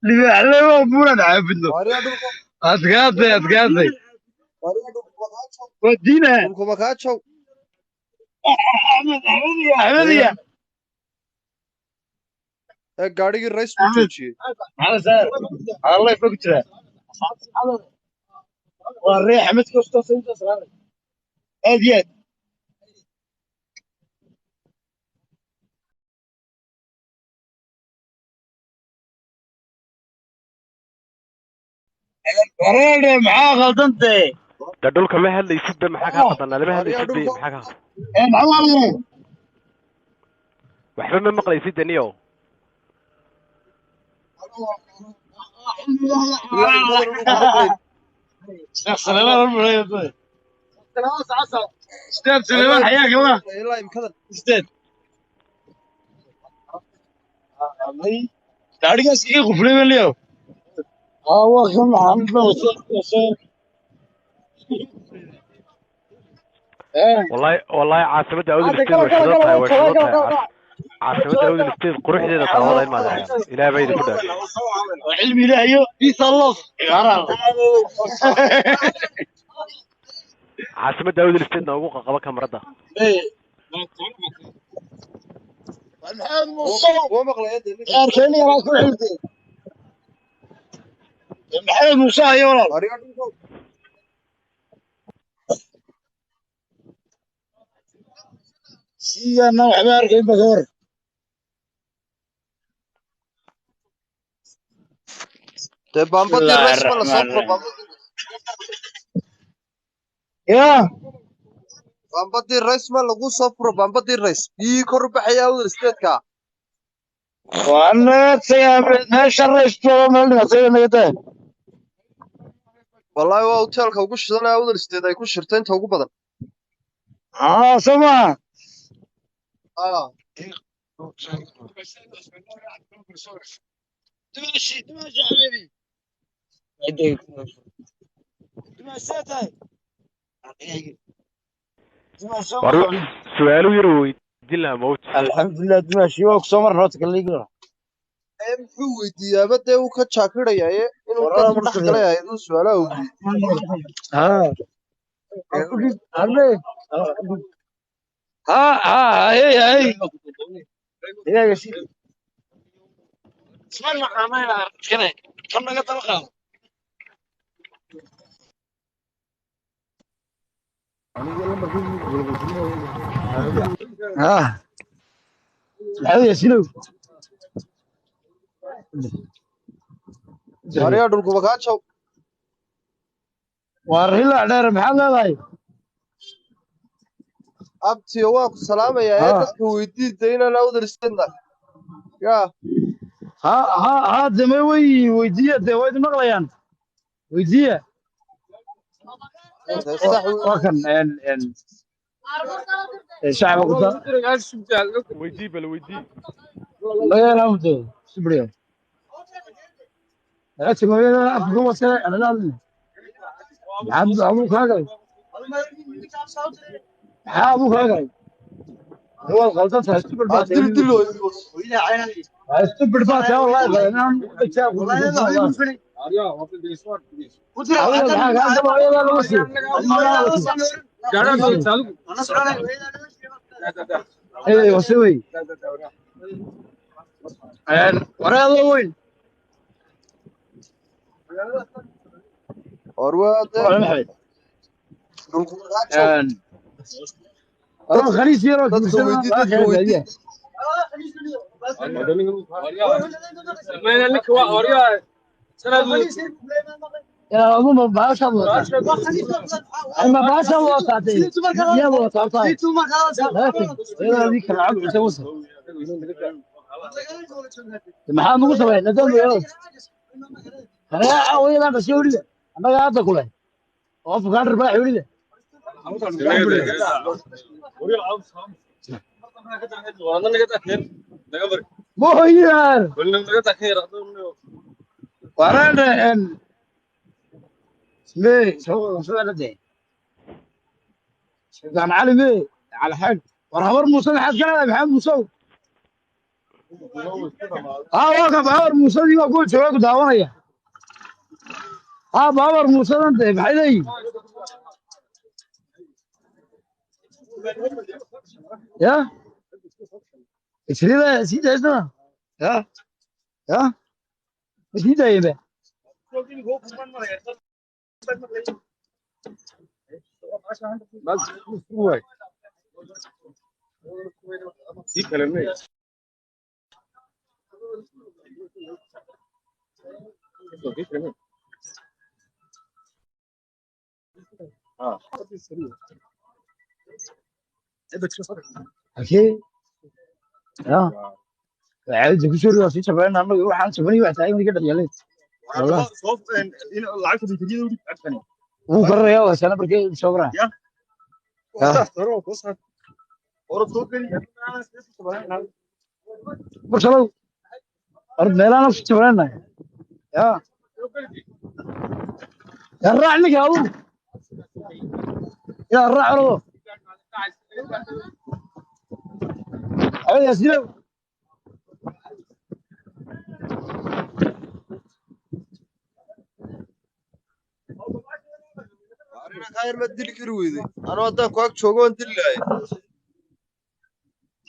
Speaker 5: اللي عليه بولا عابدنا اتقاضي ودينا احمد يا
Speaker 10: gaadhigii rays buu joojiyey
Speaker 5: هذا سار الله يفك ترى والريح احمد كوستو سنت صغار ازيد وريني معاه غلطنتي
Speaker 8: da dhulka ma hadlaysid ba maxaa kaa qadanaa lama hadlaysid ba maxaa kaa
Speaker 5: معاه
Speaker 8: waxba ma maqlaysid daniyo
Speaker 5: شيخ سليمان المريض استاذ سليمان حياك الله استاذ تعرف ايه غفلي من اليوم والله محمد
Speaker 8: والله caasimada awdal isteed way shidan tahay caasimada awdal isteed quruxdeeda taawada in maadaaya ilaahay bay idinku dhaafay
Speaker 5: علم الهي في صلص
Speaker 8: caasimada awdal isteedna ugu qaba kamarada
Speaker 5: محمد موسى يا كيني راك حلتي محمد موسى يا ولد سي انا وحبار كيف بكور
Speaker 10: baambadii rays ma la soo furo
Speaker 5: يا
Speaker 10: baambadii rays ma lagu soo furo baambadii rays biyii kor u baxaya awdal isteedka
Speaker 5: وانا ماشي الرئيس ما سوى
Speaker 10: wallahi waa hotelka ugu shidan awdal isteed ay ku shirtay inta ugu badan
Speaker 5: سمع تمشي حبيبي
Speaker 8: su-aalo yar weydiin lahaa mawt
Speaker 5: الحمد لله تمشي وقت مر راتك اللي يقرا
Speaker 10: muxuu weydiiyaaba dee uu ka jaakirayaaye inuu dadka dhex galayahay inuu su-aalaha weydiiyo
Speaker 5: ها هي يا سيدي اسمع المقامين كده كم نقطة القام يا سيدي
Speaker 10: ariga dhulkuba kaa jaw
Speaker 5: وارهلا دير محل هاي
Speaker 10: abtiyo waa ku salaamayaa ee dadka weydiida inaan awdal isteedna yaa
Speaker 5: ها دمي ويديه ده ويد مقليان ويديه وكان ان الشعب قلت
Speaker 8: weydii bal weydii
Speaker 5: لا لا متو سبريو لا تسمعي انا افكم وسه انا لا عبد ابو كاغل ابو كاغل هو الغلطه تستبر بات
Speaker 10: dilo
Speaker 5: استبر بات والله انا ايوه سوي ورا وين
Speaker 10: orwaade dhulkuba kaa jaw
Speaker 5: انا خليس يرى
Speaker 10: dadka weydiida
Speaker 5: يا ابو ما باش الله اما باش الله تعطي يا ابو تعطي يا ذيك العب توصل ما حد نقول سوي ندم يا انا وين انا بسوري annaga hadda kule oo afkaan ribaa xulida mooyaan warana mee soo lade سلطان علي بيه على حاجه ورهبر موسى حد كلام محمد موسى وقف عمر موسى دي بقول شباب داوانيا عمر موسى انت بحيلي يا سيده سيده اسمع يا سيده يبقى بس هو دي كلامي اكيد عايز كشوري وسي شبان انا waxaan sabani wax tahay in gad yaleed والله صوف in lacagta bitiriyada u dhigtay uu qaraya waa sana barkay soo garaa برشلونة أرد ميلان في تبرنا يا الرع لك يا أبو يا الرع عرضه أيوة يا سيدي
Speaker 10: أنا خير ما تدري كرويدي أنا وده كواك شوقون تلاي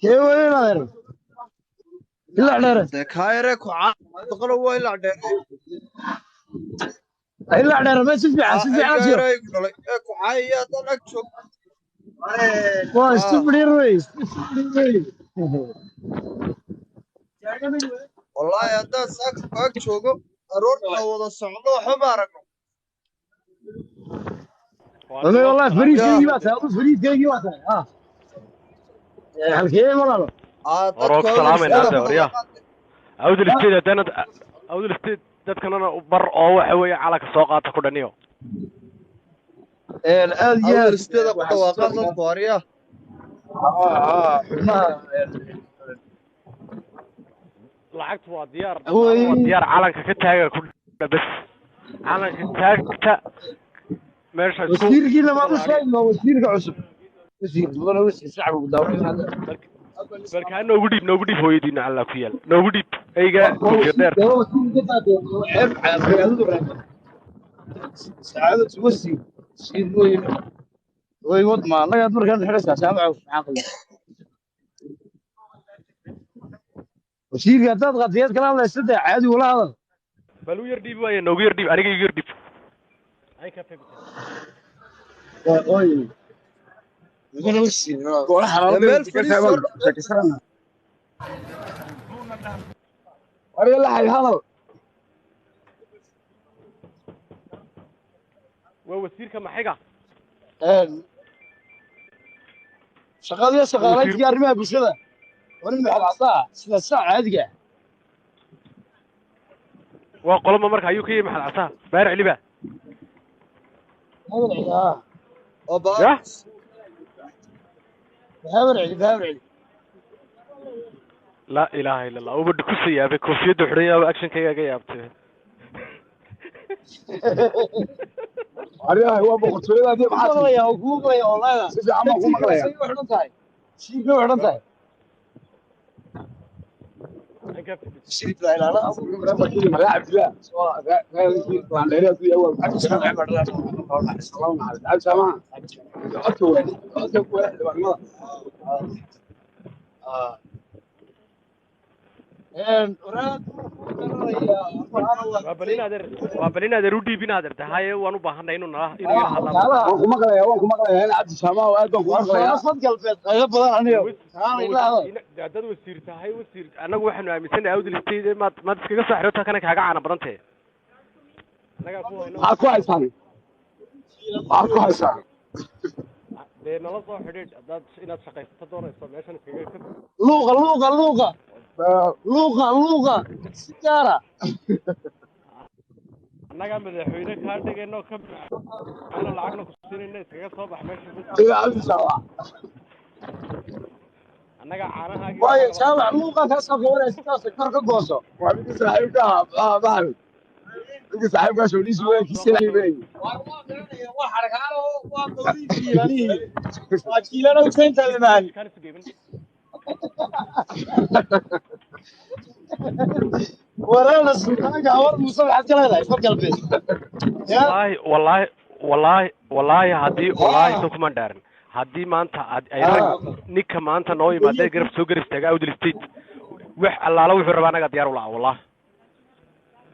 Speaker 5: كيف وين هذا إلا عدارة
Speaker 10: خيرك وعاد تقولوا إلا عدارة
Speaker 5: إلا عدارة ما سبع عشر
Speaker 10: كوعية تلك شوق
Speaker 5: واستبدي الرئيس
Speaker 10: والله هذا ساك كواك شوقه أروح وده الصعود حمارك
Speaker 5: والله فريد كي بس هذا فريد كي بس halkee walaalo
Speaker 8: roog salaameen aad wariya awdal isteed adanad awdal isteed dadkana bar oo waxa weeye calanka soo qaata ku dhaniyo
Speaker 10: aad iyo aad isteed ku dhawaaqan dad wariya
Speaker 8: lacagtu waa diyaar calanka ka taaga ku bas calanka taagta meesha
Speaker 5: wasiirkii lama usoo wasiirka cusub wasiir badan oo shacab ugu daawanaysa
Speaker 8: balkaan noogu dhiib hooyadiina alla ku yaal noogu dhiib ayga dheer
Speaker 5: saacada wasiir wasiir way wad ma anaga markaan xiraysaa saamaca xaqi wasiirka dad qadiyad kala la saddex caadi wala hadal
Speaker 8: bal u yar dhiib waaye noogu yar dhiib aniga yar dhiib ay ka fahmay
Speaker 5: يقول وش قول حرام أري الله هذا
Speaker 8: ووسير كم حاجة
Speaker 5: شغالات جارمها بشذا ونمي على العصا الساعة هذه
Speaker 8: وقول ما مرك هيوكي محل عصا بارع لي بقى
Speaker 5: هذا العيا
Speaker 10: أبا
Speaker 5: بهاور
Speaker 8: لا إله إلا الله وبدك كوسية بكوفية حرية وأكشن كيا جاي أبته
Speaker 5: أريها هو بقول هذه محاصرة يا حقوق يا والله سيد عم حقوق مقلة شيء وحنا تاي شيء وحنا تاي شيء لا لا لا أبو كذي ملاعب لا سواء عن ليلة في أول حاجة سمع عمر لا الله على العب سمع أكو
Speaker 8: وابلين هذا رودي بين هذا تهاي وانو بحنا إنه نراه إنه
Speaker 5: يلا وكم مقلة وكم مقلة هنا عبد السماء وألبا وكم مقلة صدق البيت هذا بدل عنيه
Speaker 8: هذا وسير تهاي وسير أنا وإحنا مثلا أود الاستيد ما تسكت صحرتها كأنك حاجة عنا برنته
Speaker 5: أكو عيسان أكو عيسان
Speaker 8: نلا صار حديد هذا إن الشقيق تدور إنستاليشن كذا
Speaker 5: لغة سيارة
Speaker 8: annaga madaxweyne kaa dhigayno ka ana lacagna ku siinayna iskaga soo bax meesha annaga caanahaagi
Speaker 5: waayo jaamac luuqa ka soo gobolay sidaas kor ka gooso waa mid saaxiibka ah baaxay mid saaxiibka soo dhiis weey kiisay weey waa xarqaano waa doodii jiilani waa jiilano inta leeyahay ورانا السلطان قاور مصطفى حد كلا هاي فقل بيت
Speaker 8: والله هدي والله دوكمان دارن هدي ما انت نيك ما انت نوي ما ده قرب سو قرب تاع اود الستيت وح الله لو يحرب انا ديار والله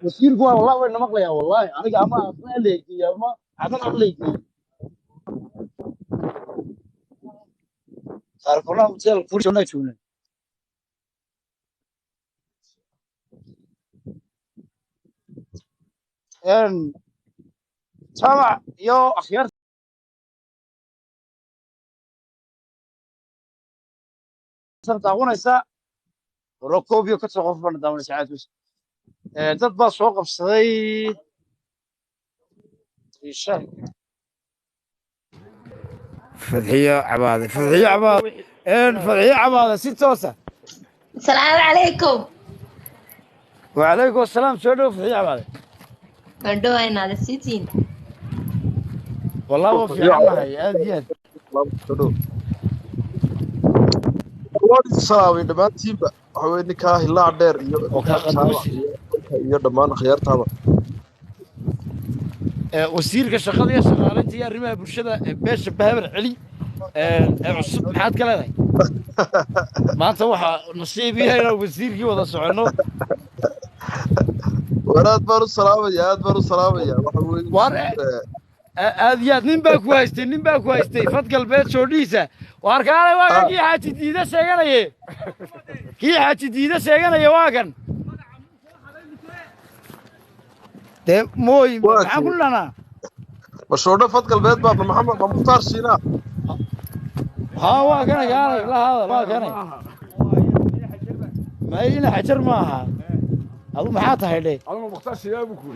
Speaker 5: وسير قوا والله وين مقليا والله انا ما اصلي يا ما عدن اقلي صار كلها متل فرش ولا شو ان سامع يو اخيار daawanaysa rokobyo ka soo qofban daawanaysa aad weys dad baa soo qabsaday isha fadhiyo cabaade si toosa
Speaker 12: السلام عليكم
Speaker 5: وعليكم السلام soo dhow fadhiyo cabaade
Speaker 12: gandhoayna la sitiin
Speaker 5: والله في عمري aad
Speaker 10: salaamay dhamaantiinba waxa weeye ninka hilaa dheer iyo dhamaan khiyaartaaba
Speaker 5: wasiirka shaqada iyo shaqaalaynta iyo arrimaha bulshada beesha Bahabar Cali cusub maxaad ka leedahay maanta waxa nasiib yahay inaan wasiirkii wada socono
Speaker 10: waraad baan u salaamaya waxa weeye
Speaker 5: aad yaad nin baa ku haystay fad galbeed shoodhiisa warkaale waa kii xaaji diida sheeganaya waa kan de mooy maxaan ku lanaa
Speaker 10: mashoodho fad galbeed baa maxamed mukhtaar siina
Speaker 5: haa waa kana gaalay la hadal waa kana ma ina xajar maaha adu maxaa tahay dhe adu mukhtaar siina buu ku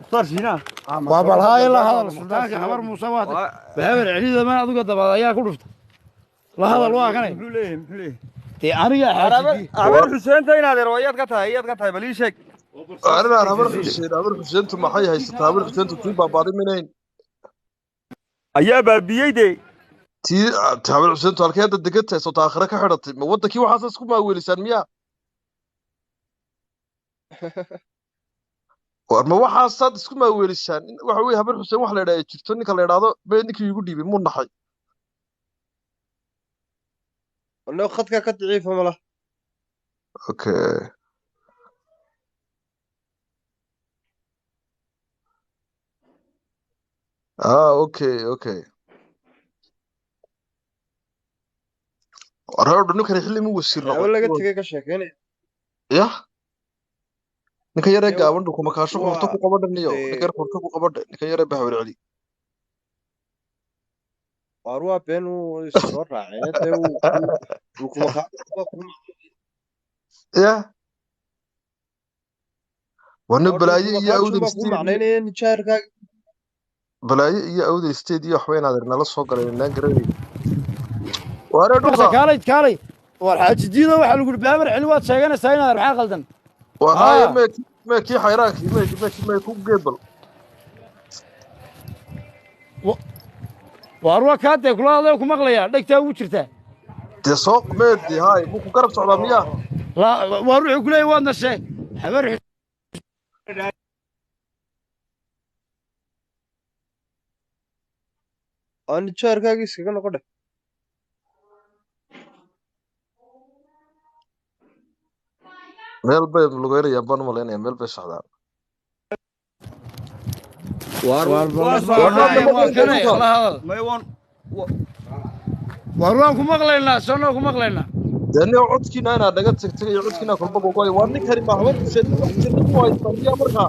Speaker 5: مختار سينا بابا هاي الله هذا السلطان خبر موسى واحد بهبل علي ما ادق دبا يا كدفت لا هذا الوا كان محليه تي انيا حاجتي عمر حسين تينا روايات كتاي بلي شيك
Speaker 10: انا عمر حسين ما حي هيستا عمر حسين تي باباري منين
Speaker 5: ايا بابييدي
Speaker 10: تي عمر حسين halkeed degantay soo taakhira ka xidhatay ma wadankii waxaas isku maaweelisan miya warma waxaad isku maaweelisaan waxa weeye habar xuseen wax la yiraahdo jirto ninka la yiraahdo ninkii igu dhiibay mu naxay
Speaker 13: والله خدك كضعيف والله
Speaker 10: okay okay warhawd ninkan xilli mu wasiir noqon
Speaker 13: wala laga tagay ka sheekeynay
Speaker 10: ya ninka yare gaaban dhulka ma kaasho horta ku qabadhaniyo ninka horta ku qabadh ninka yare Bahabar Cali
Speaker 13: warwa beenu soo raacay uu kuma
Speaker 10: ya wana balaayo iyo awdal
Speaker 13: macnaynayeen jaarka
Speaker 10: balaayo iyo awdal steed iyo waxweyn aad nala soo galeen garay waana dhulka
Speaker 5: kaalay war xaaji diido waxa lagu Bahabar Cali waad sheeganaysaa inaad maxaa qaldan
Speaker 10: وهاي ما كي حيراكي ما يكون قبل
Speaker 5: واروا كاده كل هذا كما مقليا دغتا ugu jirta
Speaker 10: de soo meedi hay buu ku garab socdaa miya
Speaker 5: la waru kulay waadna sheeg habar
Speaker 13: aan jaarkaaga iskaga noqon
Speaker 10: meel bay lugeynaya baan maleynaya meel bay socdaan
Speaker 5: warwaan ku maqlaynaa sano ku maqlaynaa
Speaker 10: dani codkiina inaad dhaga tagtay iyo codkiina kulba gogoy waa nin kari ma habar xuseen ku haysta miya marka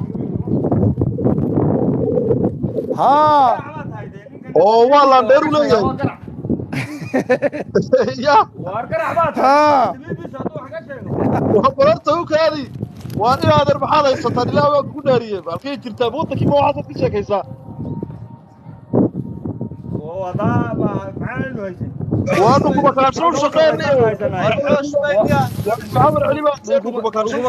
Speaker 5: haa
Speaker 10: oo waa la dheer u leeyahay ya
Speaker 5: war garax baad haa
Speaker 10: waxa barta u kaadi وأنا هذا المحل يستطيع لا وأكون داريه بالكي ترتاب وأنت كيف واحد في شيء كيسا
Speaker 14: وضع معنا الوجه
Speaker 10: وأنا كم كان شو شقيني محمد علي ما كم كان شو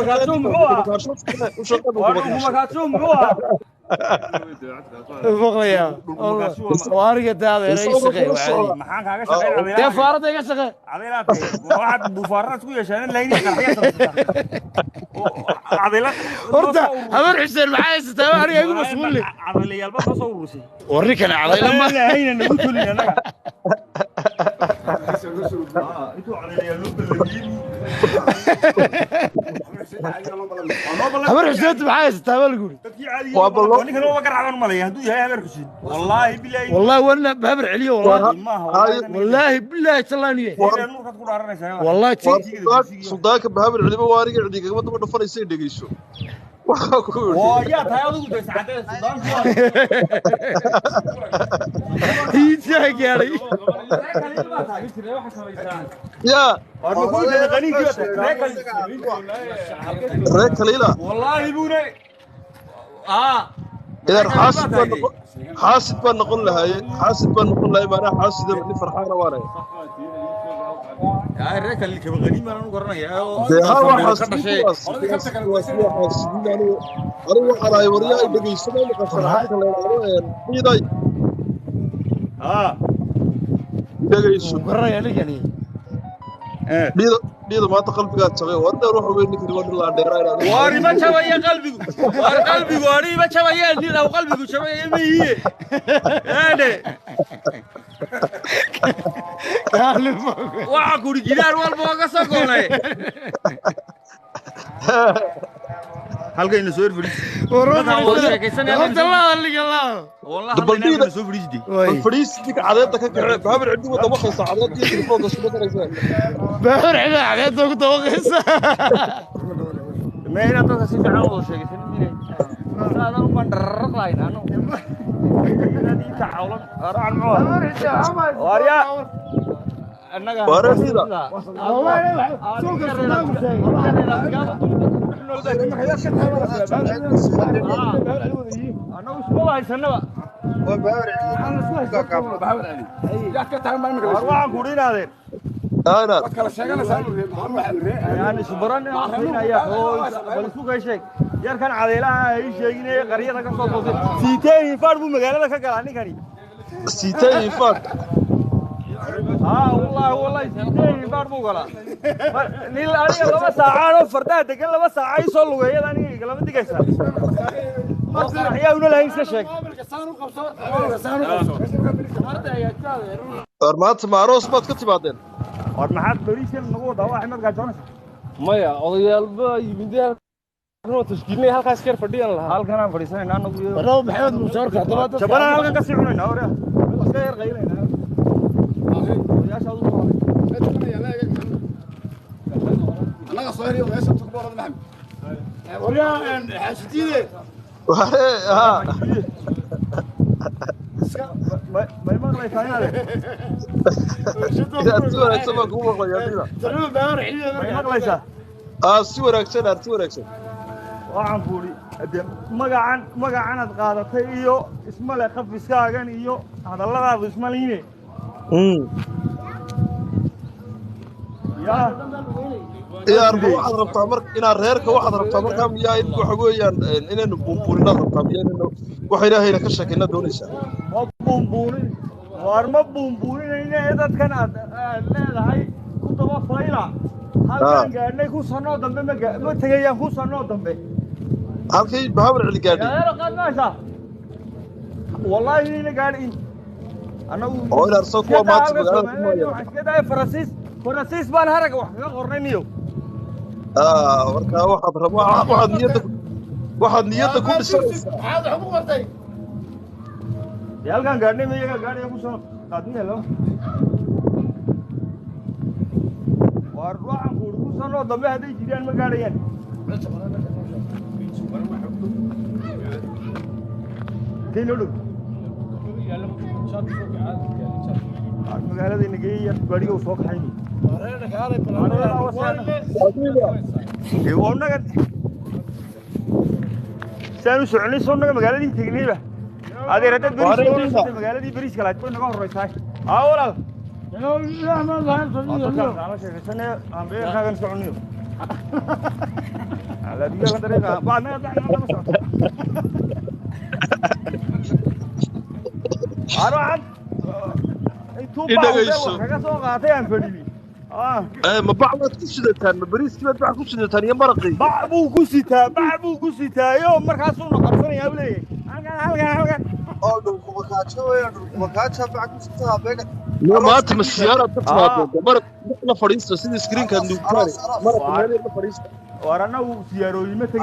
Speaker 5: بقيا وارجع هذا رئيس شقي
Speaker 14: maxaan kaaga shaqeyn
Speaker 5: يا فارد يا شقي
Speaker 14: عضيلات واحد بوفارات ku yeeshaan layni qarxiya عضيلات
Speaker 5: horta habar xuseen maxay haystaa aniga igu mas'uul leh
Speaker 14: عضيليال ba soo urusay
Speaker 5: warrikan cadayla ma
Speaker 14: hayna nagu tulin anaga intuu عضيليال loo balagin
Speaker 5: habar xuseen maxay haystaa bal guri
Speaker 10: والله
Speaker 14: ninkan oo garaacan malay haduu yahay habar xuseen wallahi billahi
Speaker 5: والله وانا بهبر عليه والله بالله تلانيه والله
Speaker 10: سلطانك بهبر علي وارق عندي كما دبا دفنيسay dhageyso waxa ku yiri
Speaker 14: yaa tahay adigu bay saacadada suldaanku
Speaker 5: يا جاري
Speaker 10: يا ريك ليلى
Speaker 14: والله بوني
Speaker 10: إذا حاسد بان نقول لها حاسد بان نقول لها ما حاسد اللي فرحانه وانا
Speaker 14: يا ريك اللي كبر غنيمه انا قرنا يا
Speaker 10: ها حاسدين انا وحنا يوريا دغيسنا لك فرحانه لا دغيسو
Speaker 5: قرنا يا لي
Speaker 10: ديدا ما تقلبك تشوي ورد روح وين كذي ورد لا ديراينا
Speaker 14: واري ما شويه قلبي واري ما شويه ني لو قلبي شويه ما هي هذا waa guri gidaar walba oo ka soo goolay halkayna soo fadhiis wallahi soo
Speaker 10: fadhiis dika cadeeda ka kacay baabir cidi wada waxaysa cadeedii telefoonka isku daraysa
Speaker 5: baabir cidi cadeeda ugu dawaqaysa
Speaker 14: ma ina dadka si fiican u sheegaysan inay saadan u bandarraqlayna anu inadii tacawlan araan ma wariya annaga
Speaker 10: warasida
Speaker 14: أنا وش هيسنبا أروح أقولين هذا
Speaker 10: أنا
Speaker 14: يعني سبران يا خوي بلسوق أي شيء يركن عديلة أي شيء إنه قرية لك صوت سيتين يفار بمجال لك كلامي كريم
Speaker 10: سيتين يفار
Speaker 14: والله سيتين يفار بقولا نيل أنا لما ساعة فردا تقول لما ساعة يصلوا هي لاني كلام تيجي يا ابن الله يسشك
Speaker 10: أرمات معروس ما تكتب بعدين
Speaker 14: أرمات بريش النقود هو أحمد قاجونس
Speaker 8: ما يا أضيال بيمديها نو تشكيلني هالك أسكر فردي الله
Speaker 14: هالك أنا فريسان أنا نقول
Speaker 5: برا محمد مشاركة طبعا
Speaker 14: شبنا هالك كسرنا نورا غير غيرنا يا شاطر
Speaker 6: أنا صاير يوم إيش تقبل هذا محمد وريا حسيتي
Speaker 10: ها
Speaker 14: ما يمغلي ثاني هذا
Speaker 10: يا سوى سوى قوة يا دينا
Speaker 5: ترى بار حلية
Speaker 14: ما يمغلي سا
Speaker 10: سوى أكشن سوى أكشن
Speaker 14: waxaan fuuli magacan aad qaadatay iyo isma le qafiskaagan iyo hadalladaadu isma liine
Speaker 10: يا أربعة واحد ربطة مرك إن الريرك واحد ربطة مرك هم يا إنكو حقويا إن بومبورنا ربطة يا إنه وحنا هنا كشك إنه دونيسا
Speaker 14: ما بومبورين وارما بومبورين إنه إذا كان لا هاي كنت ما فايلا هل كان قاعد يكون صنع دم ما تجي يكون صنع دم
Speaker 10: هل كي بهابر على قاعد
Speaker 14: يا رجال ناشا والله إني قاعد أنا
Speaker 10: أنا أرسلك وما تبغى
Speaker 14: كده فرنسيس بان هرق وحنا
Speaker 10: وركا واحد نيتك كل سنة
Speaker 6: هذا حقوق مرتين
Speaker 14: يا كان قاعدني ميجا قاعد يبغى شو قاعدني هلا وارواح كوركو سنة دم هذا يجري أنا قاعدين كيلو لو magaalada inagay bariga soo kaxayni سامي سعني صورنا مقالة دي تجنيبه هذه ردت بريس مقالة دي بريس كلا تكون نقول رئيساي أولا لا ما ظهر على شيء سنة عم بير خاطر سعني على دي على طريقة بعدنا أروح
Speaker 10: ما بعض كسيدتان ما بريس كيف بعض كسيدتان يا مرقي
Speaker 14: بعض كسيتا يوم مركز سونا قرصنا يا ولي
Speaker 10: ما أنت السيارة تطلع مرق لا فريسة سيد سكرين كان دوكاري مرق مالي لا فريسة
Speaker 14: ورانا وسيارو يمتى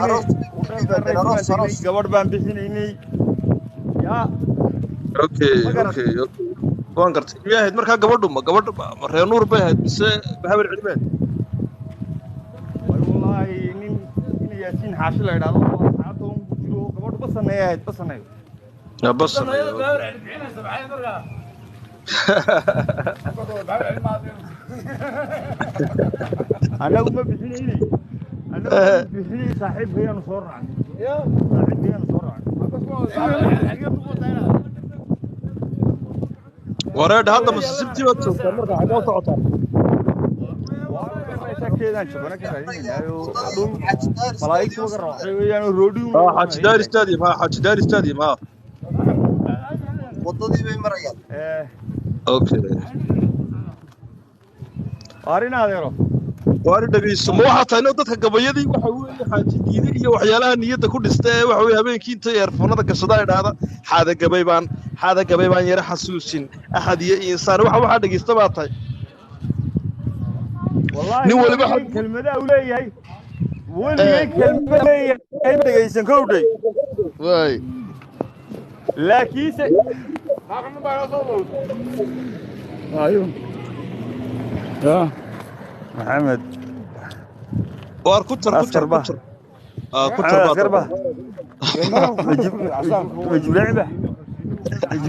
Speaker 14: قبل بام بحيني يا
Speaker 10: اوكي waan gartay miyaa ahayd markaa gabadhu ma reer nuur bay ahayd mise bahabar cilmeed
Speaker 14: wallahi nin yaasiin xaashi la yiraahdo asxaabta uu jiro gabadhu basanay ahayd basanay
Speaker 10: ya basanay
Speaker 14: anagu ma bixinayni saaxiibkayanu soo raacnay
Speaker 10: wareed hadda masibti waad joogtaa marka xagoo socotaa
Speaker 14: keedaan jabana ka raadinayo dhul malaa'igtu uga raaxay weeyaan roodiyo
Speaker 10: xajidaar stadium
Speaker 13: wadadii bay marayaan
Speaker 10: okay
Speaker 14: arinaadero
Speaker 10: waari dhageyso ma waxa tahay dadka gabayadii waxa weeye xaajidiina iyo waxyaalaha niyada ku dhistay waxa weeye habeenkii inta earfoonada gashada ay dhaada xaada gabay baan yara xasuusin ahad iyo insaan waxa dhageysta baa tahay
Speaker 14: wallahi nin waliba kelmada uu leeyahay kelmada ay dhageysan kowday
Speaker 10: way
Speaker 14: laakiin ayo محمد
Speaker 10: واركتر
Speaker 14: كتر ويجيب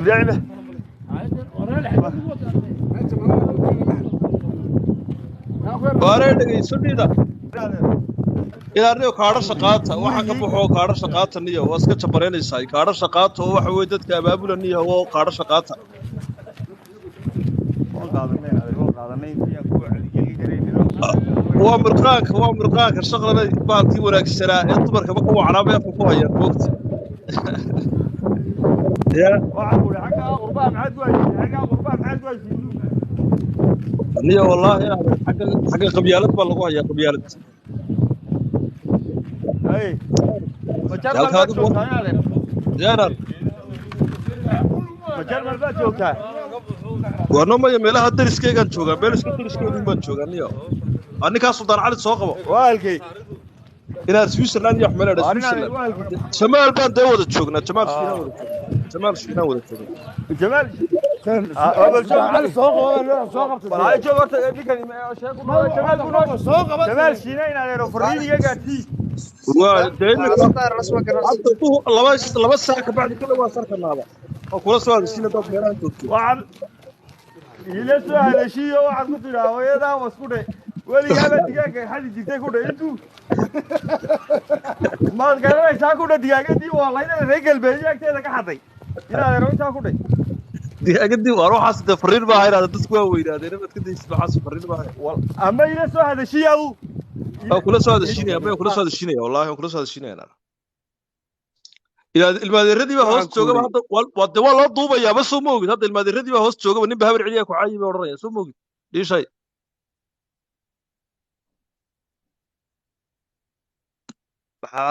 Speaker 14: لعبه
Speaker 10: وارد سنيدا إلى أنه كارا شقاطة وحنا بحو كارا شقاطة نية واسكت شبرين إسحاق كارا شقاطة وحويدت كأبابل نية وكارا شقاطة وامرقاك الشغله بالتي وراك السراء انتبر كما هو عربي فوق هي وقت يا
Speaker 14: واحد حاجه قربان عاد واجي
Speaker 10: نيه والله يا حق قبيالات با لو هيا قبيالات
Speaker 14: اي مجرد
Speaker 10: جنرال
Speaker 14: ما جوجتا
Speaker 10: وانا ما يميلها درسكيغان جوغا درسكيغان بان جوغا نيو أنك سلطان علي سوقه
Speaker 14: والكي
Speaker 10: إلى سويسرلاند يحمل على سويسرلاند شمال بان داود تشوقنا شمال شفنا ولا
Speaker 14: جمال قبل علي سوقه والله جوغت ديك جمال شينين على فريدي يقاتي
Speaker 10: لبا ساعه بعد كل واسركنا هذا وكل سؤال سينا دوك ميران توتي
Speaker 14: إلى سؤال شيء واحد مثلا ويدا واسكوده ولي هذا دقيقة حد جيته كوده إنتو ما تقدر يساكوده دقيقة دي والله إذا رجل بيجاك تيجي كحدي إذا روح يساكوده
Speaker 10: دقيقة دي وأروح أصلا فرير باهي هذا تسوى ويدا هذا ما تقدر يسمع أصلا فرير باهي
Speaker 14: أما إلى سؤال هذا شيء
Speaker 10: أو كل سؤال هذا الشيء أما كل سؤال هذا الشيء والله كل سؤال هذا الشيء أنا إلى المدرسة بهوست جوجا هذا والله ضوبة يا بس موجود هذا المدرسة بهوست جوجا ونبي هبر عليك وعايب ورّي سو موجود ليش هاي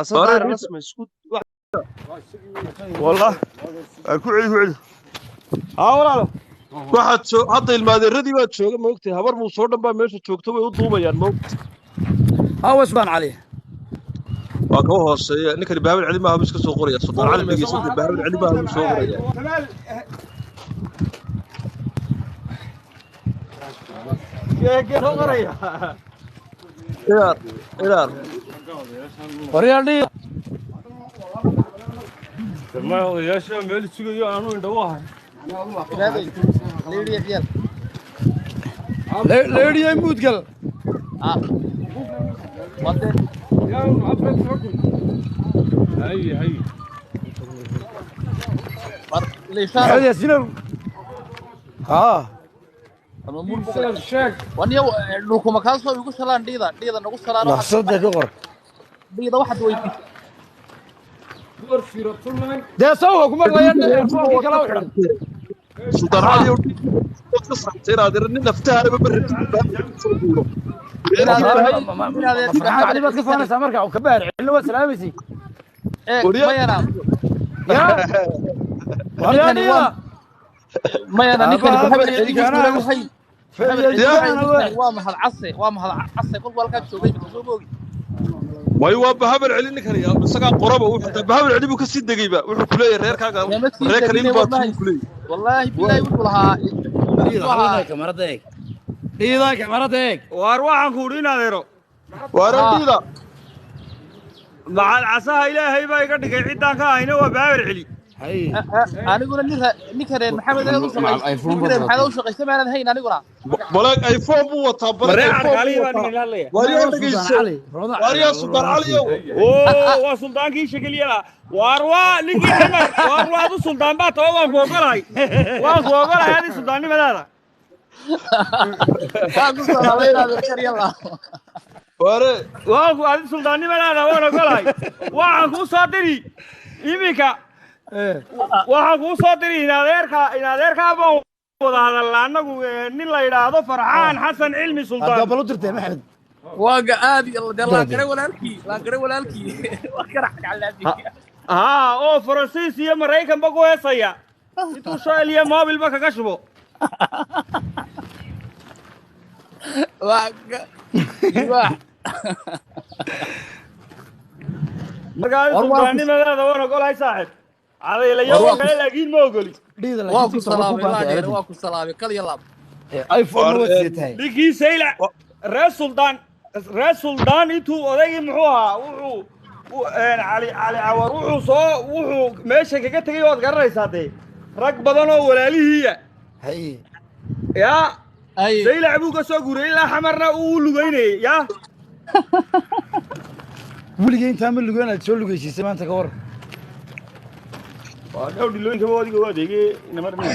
Speaker 13: صار رسم اسكت
Speaker 14: والله كوعد والله
Speaker 10: waxaad hadda ilmaadeeradii baad jooga moogtay habar muu soo dhanbaa meesha joogto way u duubayaan moogtay
Speaker 5: hawas baan cali
Speaker 10: waa ka hooseeya ninkani baabul cali ma habis ka soo qoraya sultaan cali dhageysan baabul cali ma habis soo qoraya إلى
Speaker 5: وريالي
Speaker 8: ما هو يا شباب ميل تسوي أنا ندوها
Speaker 5: ليدي يموت قال
Speaker 8: يا معبد
Speaker 14: هي
Speaker 5: محمد ياسين
Speaker 15: waniyo dhulkuma kaa soo igu shalaan dhiida nagu shalaan
Speaker 5: naqsada dhaqor
Speaker 15: dhiida waxaad weydiin
Speaker 5: dee sawga kuma qlayaan foolkii kala u xidhan
Speaker 10: sultaan cali oo ka saxteen aad nin naftaada ba barri
Speaker 5: farxaan cali baad ka faanaysaa marka ka baar cilno waa salaamaysi
Speaker 15: mayana
Speaker 5: mayana
Speaker 15: ninkani maxamed waa mahad case kolku halkaa joogay soo moogi
Speaker 10: way waa bahabal celin ninkan yaa isaga qoraba wuxuu taa bahabal celin buu ka sii degayba wuxuu ku leeyahay reerkaaga reerkan in baad ku leeyahay
Speaker 15: wallahi billahi wuxuu lahaa
Speaker 5: dhiida kamarada eeg
Speaker 14: waar waxaan ku udhi inaadeero
Speaker 10: waara dhiida
Speaker 14: macal casaha ilaahay baa iga dhigay ciddaan ka ahayna waa bahabal celi
Speaker 15: aniguna ninkan maxamed u shaqaysta maanad hayn aniguna
Speaker 10: balaag iPhone buu wataa balaag wariya sultaan cali
Speaker 14: waa sultaankii shakiliyada waar waa ninkii xamar waar waa du sultaan baa too waan ku ogolahay hadi sultaannimadaada waan ku adi sultaannimadaada waan ogolahay waxaan kuu soo diri iminka waxaan kuu soo diri in adeerkaa baan wada hadalna annagu nin la yidhaahdo farxaan xasan cilmi sultaan
Speaker 5: bal u dirtay maxamed
Speaker 15: waaga aad laangare walaalkii waa karax
Speaker 14: haa oo faransiis iyo maraykanba ku heesaya intuu shaaliya moobilba kaga shubo markaa sultaannimadaada waan ogolahay saaxib cadaylayo kale laakiin ma ogoli
Speaker 15: waa ku salaamay kal iyo laab
Speaker 14: ninkii saylac reer suldaan intuu odaygii muxuu ahaa wuxuu cali cawar wuxuu meesha kaga tegay waad garanaysaa dee rag badan oo walaalihiiya yaa saylac buu ka soo guuray ilaa xamarna uu lugaynayay yaa
Speaker 5: weligay intaa ma lugeyn aad soo lugaysiisay maanta ka war
Speaker 14: waa dhowr dhilooyinka waa adiga adeegay namarni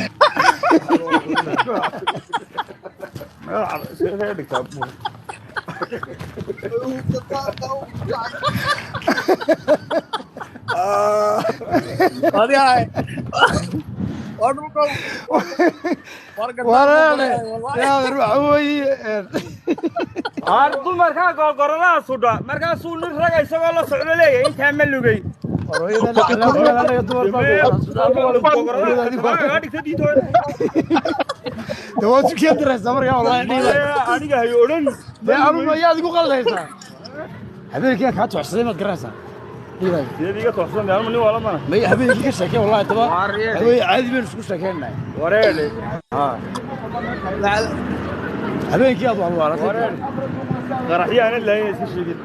Speaker 14: dumarkaa googoradaha sudha markaasuu nin raga isagoo la socdo leeyahay intaa ma lugay aniga hay odhan
Speaker 5: yaad igu qaldaysaa habeenkii kaa tooxsaday maad garanaysaa
Speaker 14: iga tooxsan nin waa la mana
Speaker 5: may habeenkii ka sheekay wallahi taba haween caadi baynu isku sheekaynahay
Speaker 14: wareele
Speaker 5: habeenkii aad waa
Speaker 14: wareele qaraxyaana lahayn iska sheegin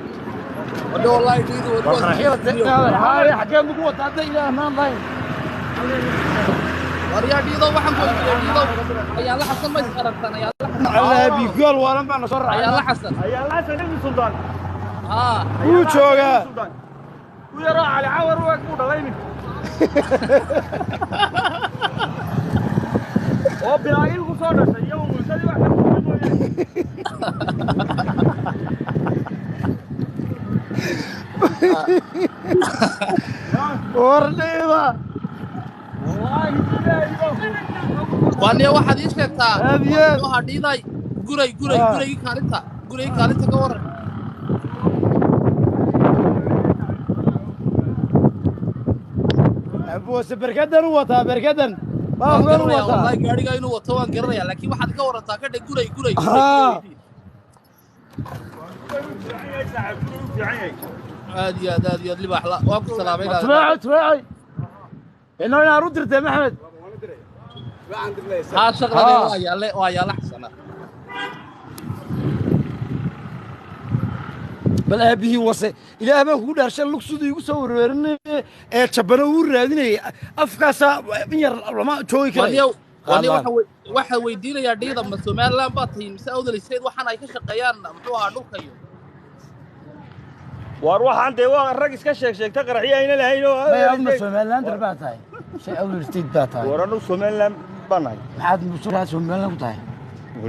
Speaker 15: والله يجيدوا
Speaker 5: هاي حكيم بقوة تعدي إلى هنا ضاين
Speaker 15: وريا ديضو وحن ديضو يا الله حسن ما يسخرتنا يا
Speaker 5: الله بيقول ولا ما نصر
Speaker 15: يا الله حسن
Speaker 14: ابن سلطان
Speaker 5: هو شوقه
Speaker 14: ويرى على عور ويكون ضايمك oo bilaayil ku soo dhashay iyo mulsadii wax
Speaker 5: ورنيبا
Speaker 15: وانيا واحد يشكتا واحد يضاي قري كارنتا كور
Speaker 5: ابو سبركدن وتا بركدن ما هو وتا
Speaker 15: والله غاريغا انو وتا وان غرنيا لكن واحد ka warata ka dhig قري هذه لباح لا واقف سلامين
Speaker 5: تراعي انه انا ردرت يا محمد
Speaker 15: ها شغله ويا لحسنه
Speaker 5: بل ابي وصي الى ما هو دارشان لوكسودو يغو سو ورورن ee jabana uu raadinay afkaasa yar lama joogi karayo
Speaker 15: waxa weydiinaya dhiida ma Soomaaliland baa tahay mise awdal isteed waxaan ay ka shaqeeyaan muxuu ahaa dhulkayo
Speaker 14: واروح عندي الراجل كشك شك تقرحي هنا لهينو
Speaker 5: ما أبنا سومالان درباتاي شيء أول استيد باتاي
Speaker 14: ورانو سومالان بناي
Speaker 5: حد مسؤول سومالان بتاعي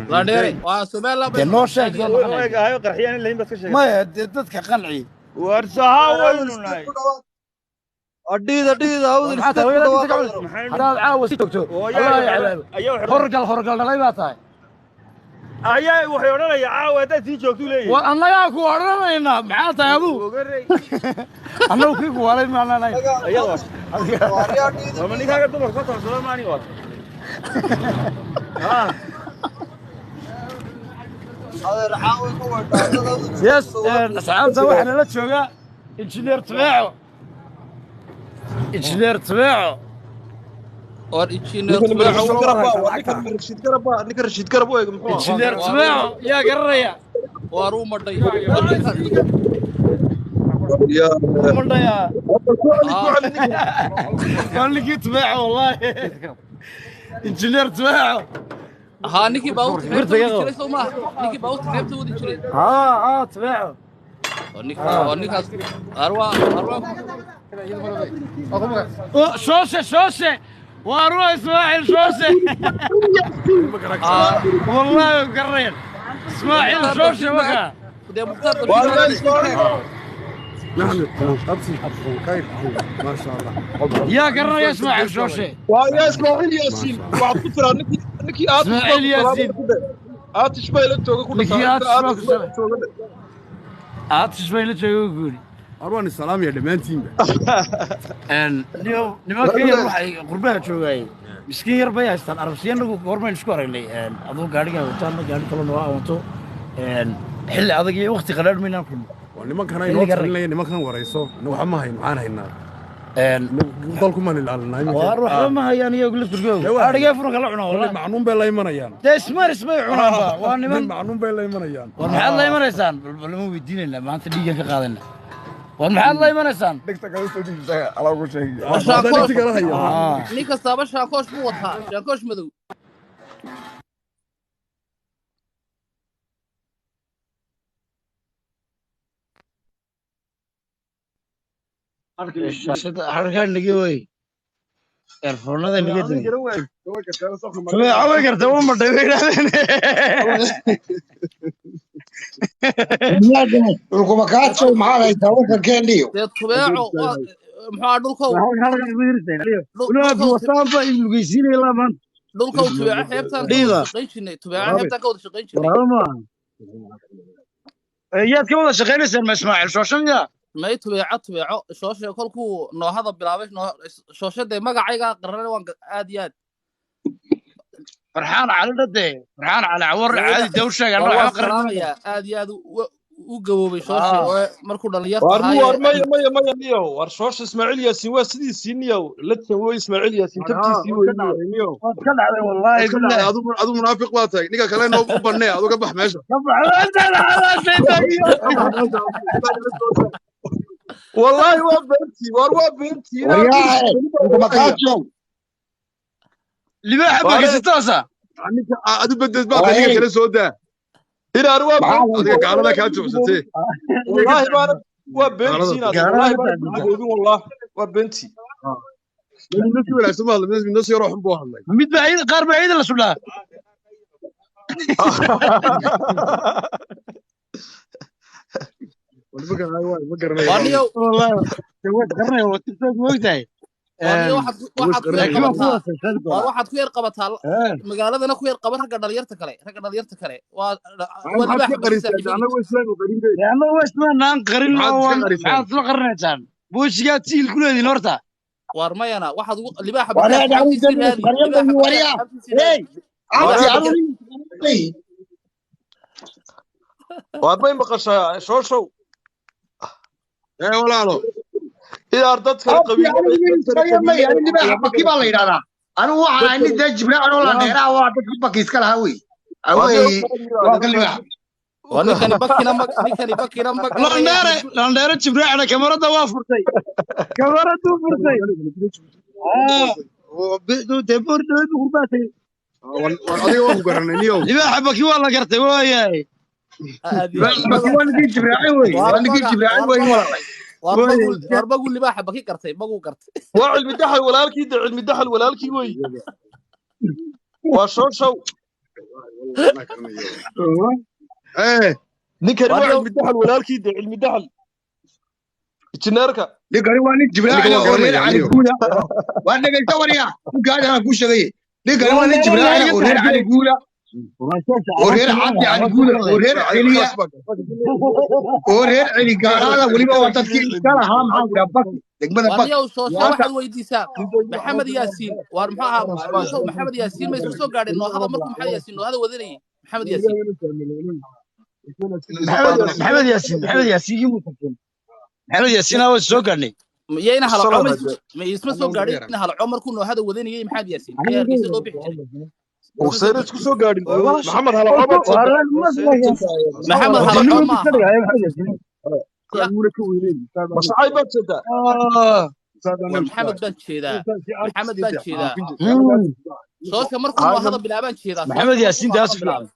Speaker 15: لا ديري وسومالان
Speaker 5: دنو شيء
Speaker 14: هاي قرحي هنا لهين بس كشك
Speaker 5: ما دتك قنعي
Speaker 14: ورسها وينوناي
Speaker 13: أديد أول
Speaker 5: حتى هذا عاوز تكتو الله يعلم خرقل لا باتاي
Speaker 14: أيه وحيرنا يا عاوة تيجي تقولي
Speaker 5: وأنا يا كورنا هنا معاتا يا أبو أنا وكيف ولا ما أنا
Speaker 14: أيوة ومن يكاد تبغى تطلع سلام ماني وات
Speaker 5: يس أصحاب سوى إحنا لا تشوفه إنجنير تبعه
Speaker 15: والإنجنير
Speaker 10: رشيد كربو
Speaker 5: إنجنير تبعه يا قرية
Speaker 15: وروما داي
Speaker 10: يا
Speaker 5: روما يا قال لك يتبعه والله إنجنير تبعه
Speaker 15: ها نيكي باوت خيبته سوما نيكي باوت خيبته ودي جري
Speaker 5: تبعه
Speaker 15: ونيكا أروى
Speaker 5: شوشة واروح اسماعيل شوشة والله قرين اسماعيل شوشة بقى
Speaker 6: نحن خير ما شاء الله
Speaker 5: يا قرن يا اسماعيل شوشة
Speaker 10: ويا اسماعيل ياسين بعد فترة نكي
Speaker 5: اسماعيل ياسين
Speaker 10: تشبه لتوقع كل
Speaker 5: تشبه لتوقع
Speaker 6: أروان السلام يا دمانتين
Speaker 5: اليوم لما كان يروح قربها شوي مسكين يربي يستان عربسيان لو قربنا نشكر اللي أظن قاعدين وتانا قاعدين كلنا وانتو حل هذا وقت قرار منا كل
Speaker 6: ولما كان يروح لما كان ورئيسه إنه هم هاي معانا هنا ضلكم من العلنا
Speaker 5: واروح ما هي يعني يقول لك ترجو أرجع فرق العنا والله
Speaker 6: معنون بلا يمنيان
Speaker 5: تسمع عنا وأنا من
Speaker 6: معنون بلا يمنيان
Speaker 5: والله الله يمنيسان بالمو بيدين لنا ما أنت ديجا كقادنا والله الله يمنيسان
Speaker 6: دكتور كيف تجي على كل شيء
Speaker 15: نيكا صابر شاكوش بوطها شاكوش مذو
Speaker 5: حركة نجيوي إرفون هذا نجيتني شو عوي كرت أول مرة بينا
Speaker 6: لكم كات شو معاه يسوون كأنيو
Speaker 15: تبعه محادلكو
Speaker 5: ولا بوصام بالجيسين إلا من
Speaker 15: دولكو تبعه حيبتان شقيشني تبعه حيبتان كود شقيشني
Speaker 5: يا كم شغالين سر مسمع شوشن يا
Speaker 15: ما يتبعه شوشة كلكو نو هذا بلابش نو شوشة ده ما قاعد قرر وان آديات
Speaker 5: فرحان على ده فرحان على عور عادي دوشة قال له
Speaker 15: قرر يا آديات وجوابي شوشة مركو دليل
Speaker 10: وار ما نيو وار شوشة إسماعيل ياسين واسدي سينيو لتن هو إسماعيل ياسين تبتي سينيو
Speaker 5: كان على والله
Speaker 6: أدو منافق لا تاي نيجا كلام نو بني أدو كبح ماشي
Speaker 10: والله هو بنتي وار بنتي
Speaker 6: يا ما كاتشو
Speaker 5: اللي بيحب باكستان
Speaker 6: أدو بدت بقى نيجا كلام سودا إلى أروى هذا قال لك كاتشو ستي
Speaker 10: والله ما وبنتي والله وبنتي
Speaker 6: الناس ولا اسمها الناس يروحون بوها الله
Speaker 5: ميت بعيد قارب بعيد ولا سبلا
Speaker 15: والله
Speaker 5: قرني وتسوق وقتي
Speaker 15: waxaad ku yar qabataa magaaladana ku yar qaba ragga dhalinyarta kale waa
Speaker 5: naan qarin maxaad la qarinaysaan buushigaad siil ku leediin horta
Speaker 15: war mayana waxaad libaaxa
Speaker 10: waad bay maqashaa shooshow
Speaker 6: walaalo
Speaker 10: إذا أردت
Speaker 6: كقبيلة اللي بحبك كيف الله يرانا أنا واحد عندي ده جبنا أنا ولا غيره واحد بحبك يسكال هاوي هاوي
Speaker 15: ونكني بكي نمك
Speaker 5: لاندير جبنا أنا كاميرا دوافرتي كاميرا دوافرتي بدو تبور دو غربتي
Speaker 6: والله هو قرن اليوم
Speaker 5: اللي بحبك والله قرتي وياي
Speaker 6: بس وانا جيت جبراعي وي وانا جيت جبراعي وي والله
Speaker 15: بقول libaaxa baki kartay bagu kartay
Speaker 10: waa cilmi daxal walaalkii de cilmi daxal walaalkii wey waa shooshow ninkani waa cilmi daxal walaalkii de cilmi daxal injineerka
Speaker 6: ninkani waa nin jibraaci oo reer cali guula waa dhagaysta wariya ninkaada aan ku sheegay ninkani waa nin jibraaci oo reer cali guula oo reer cabdi cali guula oo reer celiya oo reer celi gaaraada weliba waa dadkii iskala ahaa maxaa jira bak degmada bak
Speaker 15: wadiyow shoosho waxaad weydiisaa maxamed yaasiin waar muxuu ahaa maxamed yaasiin ma isku soo gaadheen noohada markuu maxamed yaasiin noohada wadanayay maxamed yaasiin
Speaker 5: maxamed yaasiin maxamed yaasiin awa soo gaadhnay
Speaker 15: miyayna halaco ma isma soo gaadhin halaco markuu noohada wadanayay maxamed yaasiin ayaa hargeysa loo bixi jiray
Speaker 10: وسير اسكو سو غادين محمد هلا عبد
Speaker 15: محمد هلا ما
Speaker 10: مصعب بجدا
Speaker 15: محمد بجدا محمد بجدا شوشة مركو نو هذا بلابان جيدا
Speaker 5: محمد ياسين داس بلابان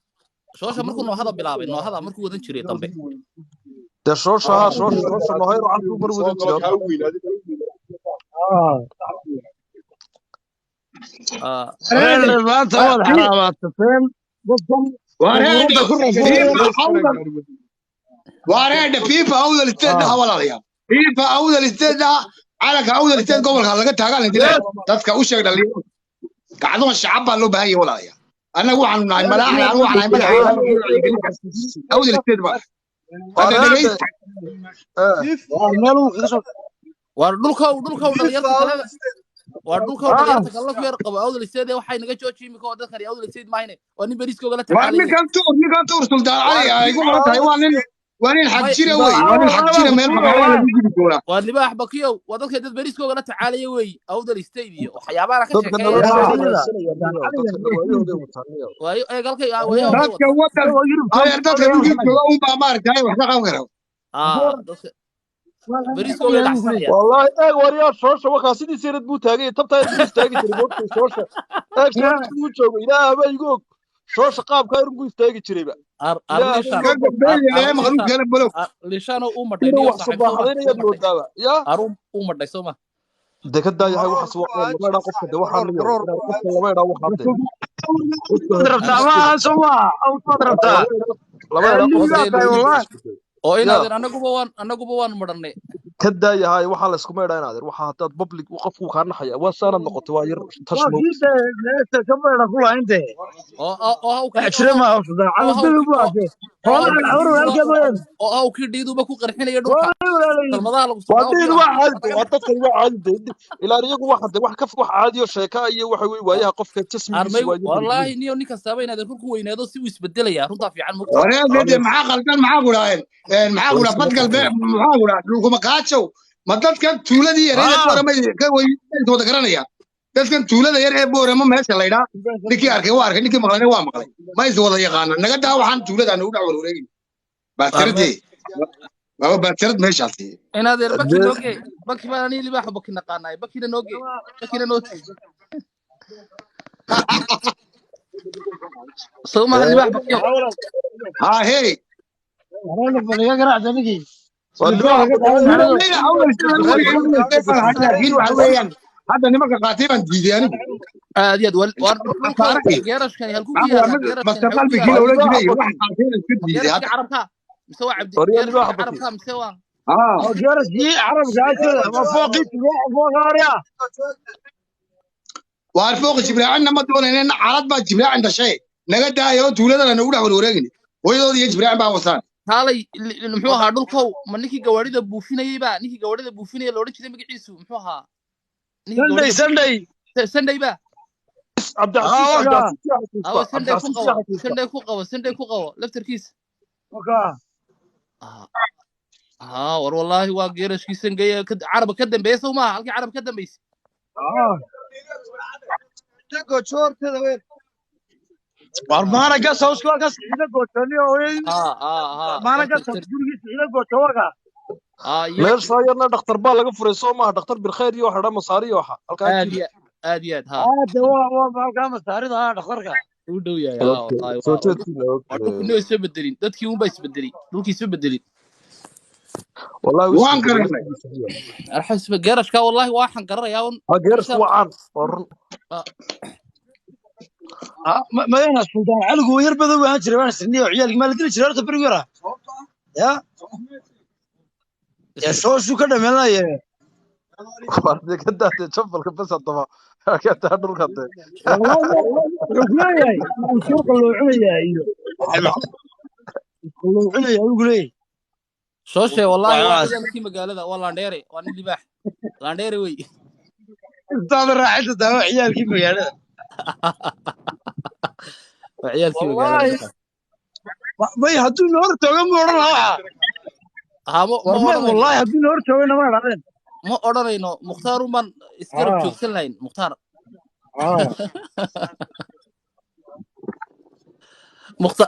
Speaker 15: شوشة مركو نو هذا بلابان نو هذا مركو ودن جيري دنبه
Speaker 10: ده شوشة نو هيرو عنده مر ودن جيري
Speaker 5: maanta waad xaraabaatafeen
Speaker 6: wareedha fiifa awdal isteedha walaalayaal fiifa awdal isteedha calanka awdal isteed gobolka laga taagan dadka u sheeg dhalinyaro gacdoon shacab baa loo baahan yahay walaalayaal annagu waxaanu nahay malaaxda anu waxaan nahay madaxa awdal isteed baa
Speaker 15: war dhulkow dhalinyarta waa dhulka dhalinyarta kala ku yar qabo awdal isteed waxay naga joojiyay imika oo dadkan awdal isteed maahine waa nin bariiskooga la tacaalay
Speaker 6: ninkan tuur sultaan cali ay ku qortay waa nin xaq jira wey waa nin xaq jira meel magaalada lagu jiri doona
Speaker 15: waa libaax bakiyow waa dadka dad bariiskooga la tacaalay wey awdal isteed iyo waxyaabaha ka sheekeeyay waayo ay galkay waayo
Speaker 6: dadka wadan ay dadka dhulkooda u baa maartay wax ka qaban karo
Speaker 10: والله ايه وريا شوشه وكا سيدي سيرد بو تاغي تبتا استاغي تريبوت شوشه ايه شوشه بو جوغ الى با يغوق شوشه قاب كاير بو استاغي جريبا
Speaker 15: ليشانو او مدhay
Speaker 10: wax subaxdeen iyo daawa ya
Speaker 15: arum u madhay Soomaa
Speaker 10: dekada yahay waxa soo laba qofka de waxa laba
Speaker 5: rabtaa ma Soomaa aw rabtaa
Speaker 10: laba
Speaker 15: oo inaadan anaguba waan marnay
Speaker 10: kada yahay waxa la isku meedhaa inaadan waxa hadaad public qofku ka naxaya waa saanad noqoto waa yar tashmo
Speaker 5: leesta ka meedha ku lahaynte
Speaker 15: oo
Speaker 5: ajrama afda ala bilu baade hoolan awru halkeen
Speaker 15: oo ki dhiiduba ku qarxinaya dhulka talmadaha lagu
Speaker 10: soo waadin waa dadka waa caadi ila iyagu waxa wax ka wax caadi oo sheeka iyo waxa way waayaha qofka tasmiis waa
Speaker 15: wallahi niyo ninka saaba inaadan ku weynaado si uu isbedelaya runta fiican
Speaker 6: ma wareegade maxaa qaldan maxaa guraayeen maxaa gura badgal maxaa gura dhulkuma kaajow ma dadkan tuuladii yareed boorama ka wada garanaya dadkan tuulada yar ee boorama meesha la yidhaa ninkii arkay waa arkay ninkii maqlayna waa maqlay ma is wada yaqaana naga daa waxaan tuuladaan ugu dhac wareegin baatirade waa baatirad meeshaasi
Speaker 15: inaad yar baki baan ani libaax baki naqaanay bakina nooge Soomaa libaax baki
Speaker 6: ha hey
Speaker 5: أنا بنيجي أقرأ ذنقي.
Speaker 6: هذا نمك قاتيبا ديدياني.
Speaker 15: يد جيرش كان يهلكوا فيها.
Speaker 6: بس قلبي كده ولا جبيه واحد قاتيبا كده.
Speaker 15: جيرش عربها مسوى عبد. جيرش عربها مسوى.
Speaker 5: جيرش دي عرب قاتل ما فوقي فوق غاريا.
Speaker 6: وعارفوق جبريل عندنا ما دون إن عرض ما جبريل عنده شيء. نقد ده يوم تولدنا نقول على ورقني. ويدو يجبريل عن بعوصان.
Speaker 15: هالي محوها دولكو ما نيكي جواريدا بوفينا يبا نيكي جواريدا بوفينا لوري كذا مجلسوا محوها سندي با
Speaker 10: عبد العزيز
Speaker 15: أو سندي فوقه لفتر كيس والله واقيرش كيسن جاي عرب كدم بيس وما هالكي عرب كدم بيس
Speaker 5: تكو شور كذا وين وارمانا قص هوسكو قص إذا قلتني وين مانا قص جورجي إذا قلتوها
Speaker 10: ليش صايرنا دكتور بالله قفر الصومة دكتور بالخير يوحى ده مصاري يوحى
Speaker 15: آديات ها
Speaker 5: دواء ما كان مصاري ده دكتورك
Speaker 15: u dhow yahay wallahi
Speaker 10: soo
Speaker 15: waa
Speaker 10: jeedkiina
Speaker 15: dhulku inoo isma bedelin dadkii unbaa isbedelay dhulkii isma bedelin
Speaker 10: wallahi
Speaker 6: waan garanay
Speaker 15: arxasba geerashka wallahi waxaan garanayaa un
Speaker 10: geerashka waa caan warun
Speaker 5: مدينة السلطان على قوير بدو أنا شري أنا سنية وعيالك ما لقيت شري أرتب بريورا يا يا شو كده ملا يا
Speaker 10: wardi ka daatay jabbalka bas hadaba ka taa dhulka de
Speaker 5: والله يا وشوق اللي عنا يا يقول إيه
Speaker 15: شو شيء والله واحد كي مقالة والله لانديري وانا اللي باح لانديري وي
Speaker 5: استاذ راح تداوي عيالك مقالة
Speaker 15: وعيال كيف
Speaker 5: والله ما يهدون نور توجم ورنا والله يهدون نور توجنا ما نعرف
Speaker 15: ما أورانينو مختار من إسكرب شوكسن لاين مختار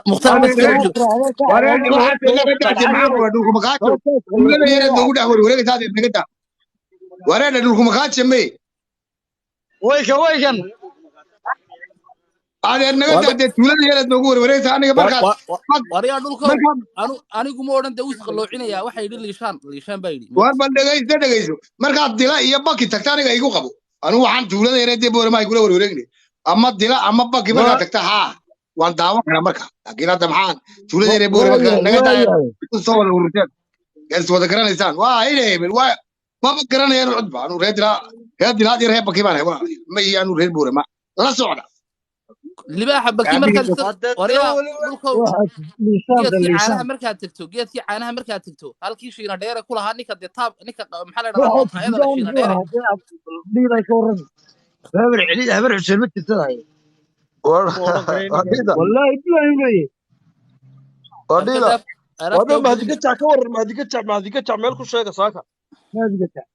Speaker 15: مختار من إسكرب شوكس
Speaker 6: وراني واحد اللي قاعد معاه ودوكم قاعد ولا يرد نقول أقول ولا قاعد نقدر وراني دوكم قاعد سمي
Speaker 5: ويكن
Speaker 6: هذا النقطة تقول لي يا نقول وريت أنا بركات
Speaker 15: وريا دولك أنا قوم أوران دوس خلوعنا يا واحد يدير ليشان بايدي
Speaker 6: واربع دقايق مركات دلا يبقى تكتاني جاي يقابو أنا وحن تقول لي يا بور ما يقول وريني أما دلا أما بقى مركات تكتها وان داوا أنا مركات لكن هذا محان تقول لي يا بور ما نقدر تصور وريت قال سوى ذكرنا إنسان واه ما بكرنا يا العدبة أنا ريت لا يا دلا دي رهيب بكي ما ما هي أنا ريت بور ما لا صعدة
Speaker 15: اللي بقى حبك مركز وريا عانها مركز تكتو جيت في عانها مركز تكتو هل كي شينا دايره كلها نيكا دي تاب نيكا محل هذا شينا دايره
Speaker 5: ديرا يكورن هبر حسين مت تلاي والله يبلغ
Speaker 10: وديلا وده ما هديك تاع كور ما هديك تاع مالكو شيغا ساكا
Speaker 5: ما هديك تاع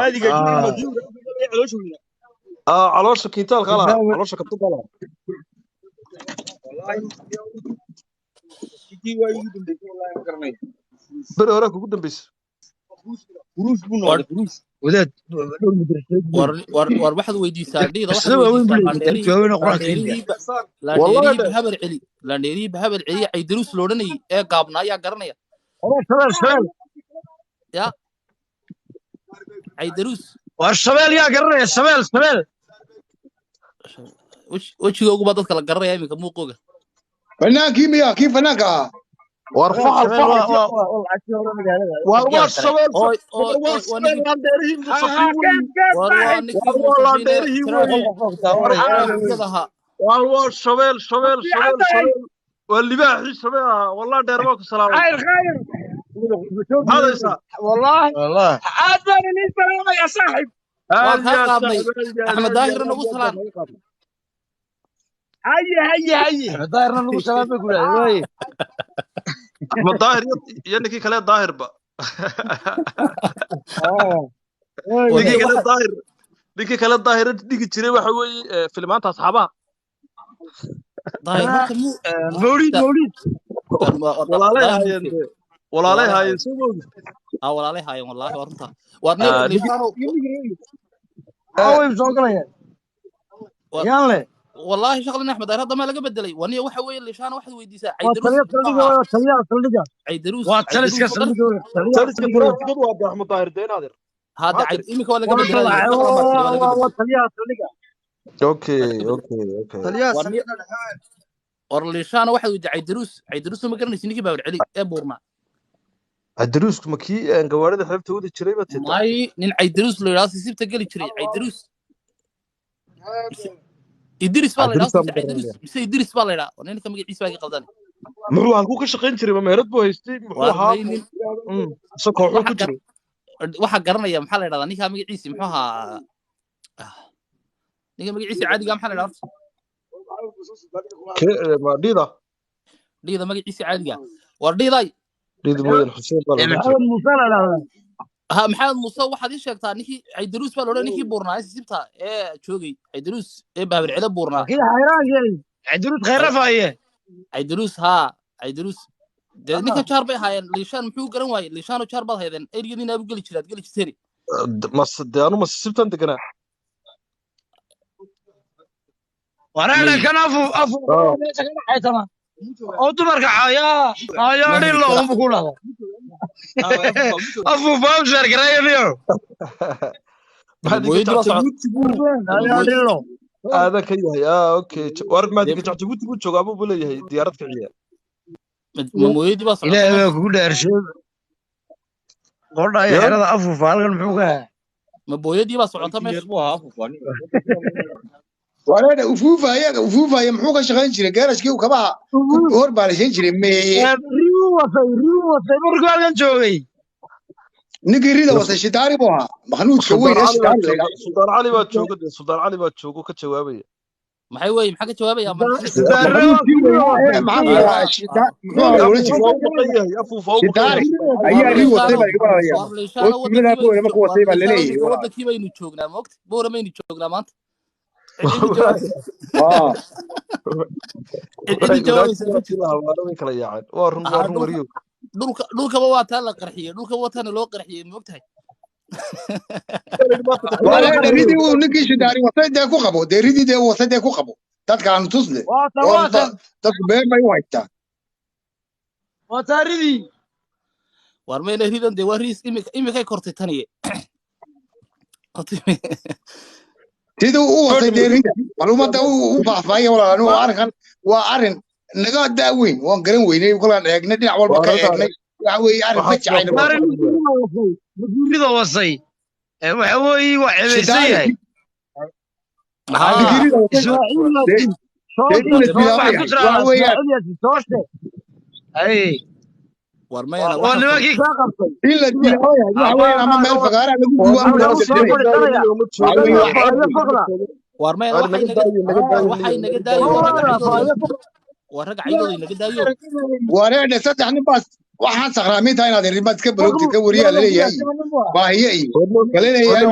Speaker 10: هذيك علوش كيتال غلا علوش كتب غلا والله كيتي واي دمبي والله ما قرني بر هوره كو دمبيس
Speaker 5: فروس بنو فروس وداد
Speaker 15: ور واحد ويدي ساردي والله بهبل علي لانديري بهبل علي عيدروس لودني ee gaabna ayaa garanaya يا عيدروس
Speaker 5: والشباب يا قرني الشباب
Speaker 15: وش يوجو بدك كلا قرر يا ميكا مو قوجا
Speaker 6: فنان كيمياء كيف فنانك
Speaker 10: وارفع والله الشباب والله الشباب واللي باحي الشباب والله ديربوك السلام
Speaker 5: خير
Speaker 10: هذا
Speaker 5: والله عاد بني السلام يا صاحب
Speaker 15: احمد داهر انه وصلان
Speaker 5: هيا داهر انه وصلان بقول احمد
Speaker 10: داهر ينكي كلا داهر با نيكي كلا داهر ديغي جيري waxa weey filmaanta asxaabaha
Speaker 15: داهر
Speaker 5: مولد
Speaker 10: walaalay haayeen soo
Speaker 15: walaalay haayeen wallahi warunta warna liisano
Speaker 5: اوي سوقليا يلا
Speaker 15: والله شغلنا احمد هذا ما لقى بدلي وني waxa weey liisano waxad weydiisa عيدروس
Speaker 5: واتلسك
Speaker 10: waa احمد طاهر دينادر
Speaker 15: هذا عيد إمك ولا قبل
Speaker 10: اوكي
Speaker 15: ورليشان واحد وجع عيدروس ما قرني سنيكي باور علي بورما
Speaker 10: عيدروس مكي ان غوارده xeebta wada jiray ba tii
Speaker 15: may nin عيدروس loo raasi sibta gali jiray عيدروس إدريس بالله إدريس بالله لا ونين كم يجي سواقي قلدان
Speaker 10: muxuu halku ka shaqeyn jiray meherad buu haystay muxuu ahaa soo wuxuu ku jiray
Speaker 15: waxa garanaya maxaa la yiraahdaa ninka magaciisa muxuu ahaa ninka magaciisa caadiga maxaa la yiraahdaa
Speaker 10: ma
Speaker 15: dhida magaciisa caadiga war dhiday
Speaker 10: mooyaan xuseen
Speaker 5: maxamed muuse la yiraahdaa
Speaker 15: maxamed muuse waxaad ii sheegtaa ninkii Caydaruus baa loo ninkii buurnaa sibta ee joogay Caydaruus ee baabir cila buurnaa
Speaker 5: kii xayraan gali Caydaruus khayrafaye
Speaker 15: Caydaruus Caydaruus ninka jaar bay haayeen liishaan muxuu garan waayay liishaano jaar baad haydeen eriyadiina abu gali jirtay
Speaker 10: mas deanu mas sibtan deganaa
Speaker 5: وأنا كان أفو ليش كان حيتما أو تمرك حيا حيا ريلو هم بقولها أفو فاوزر كراي اليوم
Speaker 10: بعد كده
Speaker 5: حيا ريلو
Speaker 10: هذا كيه اوكي وارد ما ديك جبتي بو جوغا بو ليهي ديارad kiciya
Speaker 15: مويدي بس
Speaker 5: إلى كل أرشيد قلنا يا هذا أفو فالغن محوكا
Speaker 15: ما بويدي بس عطا مش
Speaker 6: وأنا وفوفا يا محوكا شغال جري جالس كيو كبا هور بالشين جري مي
Speaker 5: ريو وصي مرقال جوي
Speaker 6: نقري ده وصي شتاري بوها مخنوق كوين إيش شتاري
Speaker 10: سلطان علي بaa jooga سلطان علي baa joogo ka jawaabaya
Speaker 15: maxay way maxaa ka jawaabaya
Speaker 6: wadankii
Speaker 15: baynu joognaa moogta boora maynu joognaa maanta dhulkaba waa taa la qarxiyey dhulkaba waa taana loo qarxiyey moogtahay
Speaker 6: ridii uu ninkii shidaari wasaydee ku qabo dee ridii dee wasaydee ku qabo dadka aan tusle dadku been bay u haystaan
Speaker 5: waa taa ridii
Speaker 15: war mayna ridan dee waa riis imikay kortay taniye
Speaker 6: siduu u wasay dee rida macluumadda u faahfaahaya walaal arrinkan waa arrin naga daaweyn waan garan weynay kolaan eegnay dhinac walba ka eegnay waxa weeye arrin fajacayna
Speaker 5: rida wasay waxa weeye waa ceebaysan yahay
Speaker 15: war mayna
Speaker 5: waa nimankii kaa qabtay
Speaker 6: ila dilaayo ama meel fagaara lagu
Speaker 15: war mayna waxay naga daayo waa rag ciidooda naga daayo
Speaker 6: wareedhe saddex nin baas waxaan sakhraamiinta inaad rimaad ka balogti ka wariyaa laleeyahay baahiye iyo kalaleeyahay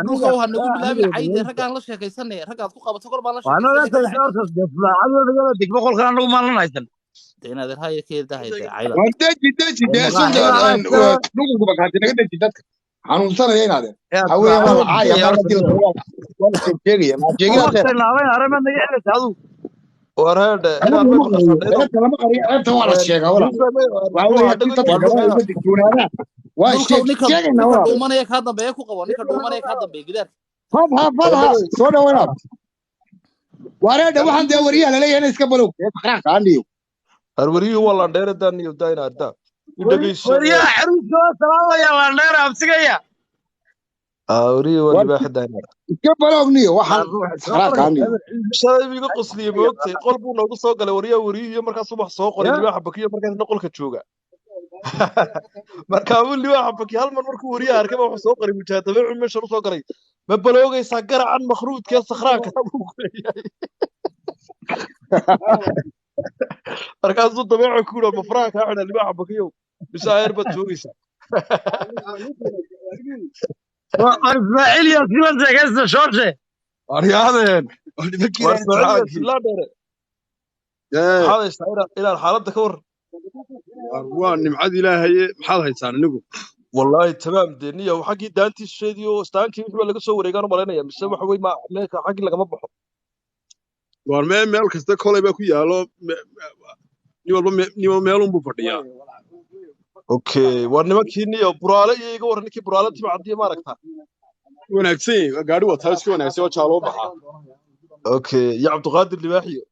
Speaker 15: dhulka waa nagu bilaabin cayde raggaan la sheekaysanay raggaad ku qabato kor baan la
Speaker 6: sheekaysanay xanuunsanaya inaadeen haween waa caaya marka dil wala sheegaya ma sheegaya
Speaker 10: warada
Speaker 6: lama qariyo ceebta waa la sheegaa wala waa dadka gabadha digtoonaada waa sheegayna wala
Speaker 15: dhuumanaya ka dambeeya ku qabo ninka dhuumanaya ka dambeeya gidaar
Speaker 6: fadha soo dhawaad warada waxaan dee wariyaha la leeyahay iska balow faqraan kaaniyo
Speaker 10: wariyuhu wala dheeradan iyo daayna arda
Speaker 5: wariyaha xaruuska salaamaya la dheer absigaya
Speaker 10: wariyo wali baaxid daayna
Speaker 6: iska balowniyo waxaan faqraan kaaniyo
Speaker 10: shalay iga qosliye moogtay qolbu noogu soo galay wariyo markaas subax soo qoray libaxa bakiyo markaas qolka jooga marka uu libaxa bakiyo hal mar markuu wariyaha arkay wuxuu soo qoray mujaadaba meesha soo galay ma baloogaysa garacan makhruudka sakhraanka uu ku leeyahay markaasuu dabeeco ku yidhi mafraanka xidha libaxa bakiyo bishaayir bad joogaysa
Speaker 5: ismaaciil iyo silan sheegaysa shooshe
Speaker 10: aryaadeen ilaa xaaladda ka war
Speaker 16: waa nimcad ilaahaye maxaad haysaan anigu
Speaker 10: wallahi tamaam deeniya xaggii daantii sheediyo istaankii wixii laga soo wareegaan u malaynaya mise waxa weey ma meelka xaggii lagama baxo
Speaker 16: war meel kasta kolay baa ku yaalo nin meel unbuu fadhiyaa
Speaker 10: okay war nimankii niyo buraale iyo iga waran ninkii buraale tima cadiye ma aragtaa
Speaker 16: wanaagsan gaari wataa iska wanaagsan oo jaalo baxa
Speaker 10: okay ya Cabdiqaadir Libaaxiyo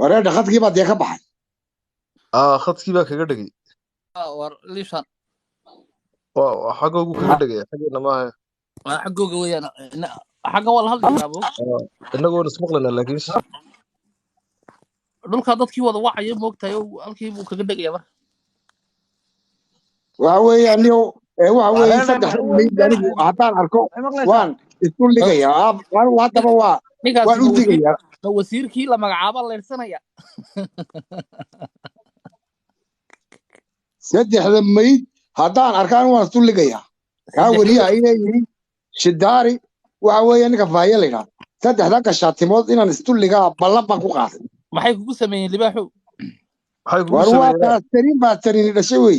Speaker 6: wareedha khadkii baa dee ka baxay
Speaker 10: khadkii baa kaga dhigay
Speaker 15: war liishan
Speaker 10: xagoogu kaga dhigay xageena maaha
Speaker 15: xagooga weeyaan xagga wala hadlayaa buu
Speaker 10: inagoo ismaqlana laakiin
Speaker 15: dhulka dadkii wada wacay moogtahay halkii buu kaga dhigaya marka
Speaker 6: waxa weeyaan niyo waxa weeye saddex anigu haddaan arko waan isku dhigayaa haddaba waan u digayaa
Speaker 15: wasiirkii la magacaabo leersanaya
Speaker 6: saddexda mayd haddaan arkaan waan istulligaya kaa weriya ay leeyihiin shidaari waxa weeye ninka faaye la yidhaha saddexda gashaatimood inaan istulligaa ballan baan ku qaaday
Speaker 15: maxay kugu sameeyeen libaaxu
Speaker 6: war waa baastarini dhashay wey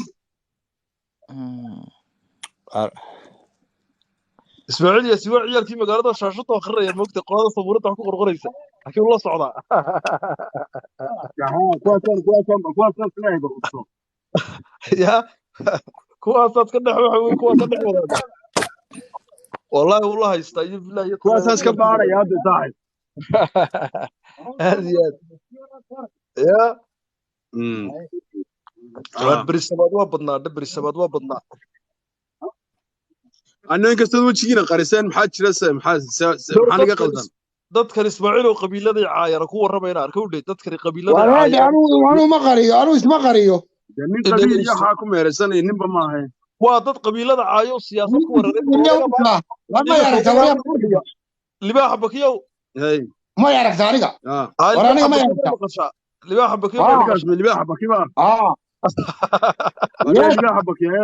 Speaker 10: ismaaciil iyo siwa ciyaalkii magaalada shaashada akhrinaya moogta qolada sabuurada wax ku qorqoraysa laakiin la socdaa ya kuwaasaad ka dhex waxa wey kuwaasa dhex wadaada والله والله يستعجب بالله يطلع
Speaker 16: اساس كبار يا ابي صاحب
Speaker 10: هذه يا دبر السباد وبدنا دبر السباد وبدنا
Speaker 16: انا انكسر وجهينا قرسان maxaa jira maxaa naga qaldan
Speaker 10: dadkan Ismaaciil oo qabiilada caayar ku waramayna arkay u dheed dadkan qabiilada
Speaker 6: caayar anu ma qariyo anu isma qariyo
Speaker 16: nin qabiil yaha ku meeraysanay ninba ma ahayn
Speaker 10: waa dad qabiilada caayo siyaasad ku wararay
Speaker 6: lama yaragtaa
Speaker 10: libaax bakiyow
Speaker 16: hay
Speaker 6: ma yaragtaa aniga
Speaker 10: waraniga ma yaragtaa libaax bakiyow
Speaker 16: libaax bakiba libaax bakiye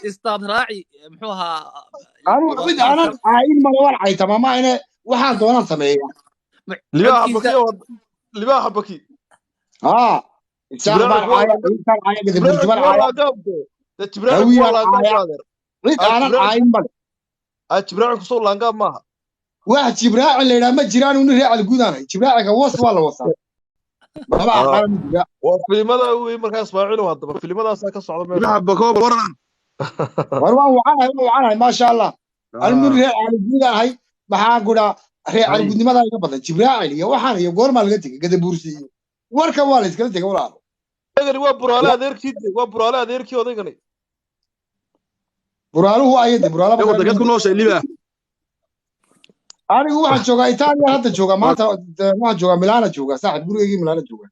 Speaker 15: استاذ راعي محوها
Speaker 6: انا عاين ما ولا عايته ما انا waxaan doonaan sameeyaa
Speaker 10: libaax baki
Speaker 6: إنسان عاية إنسان عاية قد برجمان عاية أنا عاين بل
Speaker 10: جبراعي كسول لانقاب معها
Speaker 6: واحد جبراعي اللي لما جيران ونرجع على الجودان جبراعي كوص ولا وصل ما عارف
Speaker 10: وفي ماذا هو مركز إسماعيل وهذا في ماذا ساكن صعب
Speaker 16: لا بكوب ورنا
Speaker 6: وعنا ما شاء الله المرجع على الجودان هاي بحاجة رجع على الجود ماذا يقبل جبراعي اللي وحنا يقول ما لقيتك قد بورسي warka waa la iskala tagay walaal
Speaker 10: tagari waa buraala adeerkii odaygani
Speaker 6: buraaluhu ayade buraala
Speaker 16: wadada ku nooshay liba
Speaker 6: anigu waxaan joogaa Itaaliya hadda joogaa maanta waxaan joogaa Milano joogaa saaxib gurigeygii Milano joogaa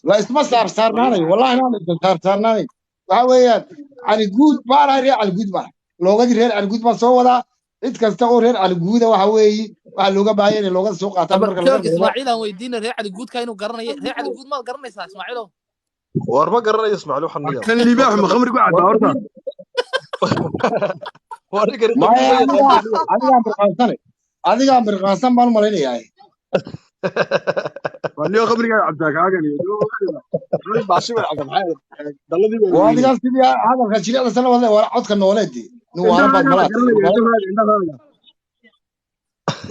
Speaker 6: la isma saarnaanay wallahi aan saarnaanay waxa weeyaan ani guud baan reer al guud baan looga reer al guud baan soo wadaa cid kasta oo reer al guuda waxa weeyi waxa looga baahan yahay looga soo qaataa
Speaker 15: marka la Ismaaciil aan weydiinay reer al guud ka inuu garanayo reer al guud ma garanaysaa Ismaaciil
Speaker 10: war ma garanayo Ismaaciil waxan niyo
Speaker 16: kan libaax ma khamri ku cadaa horta
Speaker 6: adiga mirqaansan baan malaynayaa
Speaker 16: waliyo khamriga cabdaa kaagan
Speaker 6: وهذا قال سيدي هذا الخشيل هذا سنة والله ولا عدك النولدي نوارا بعد ملات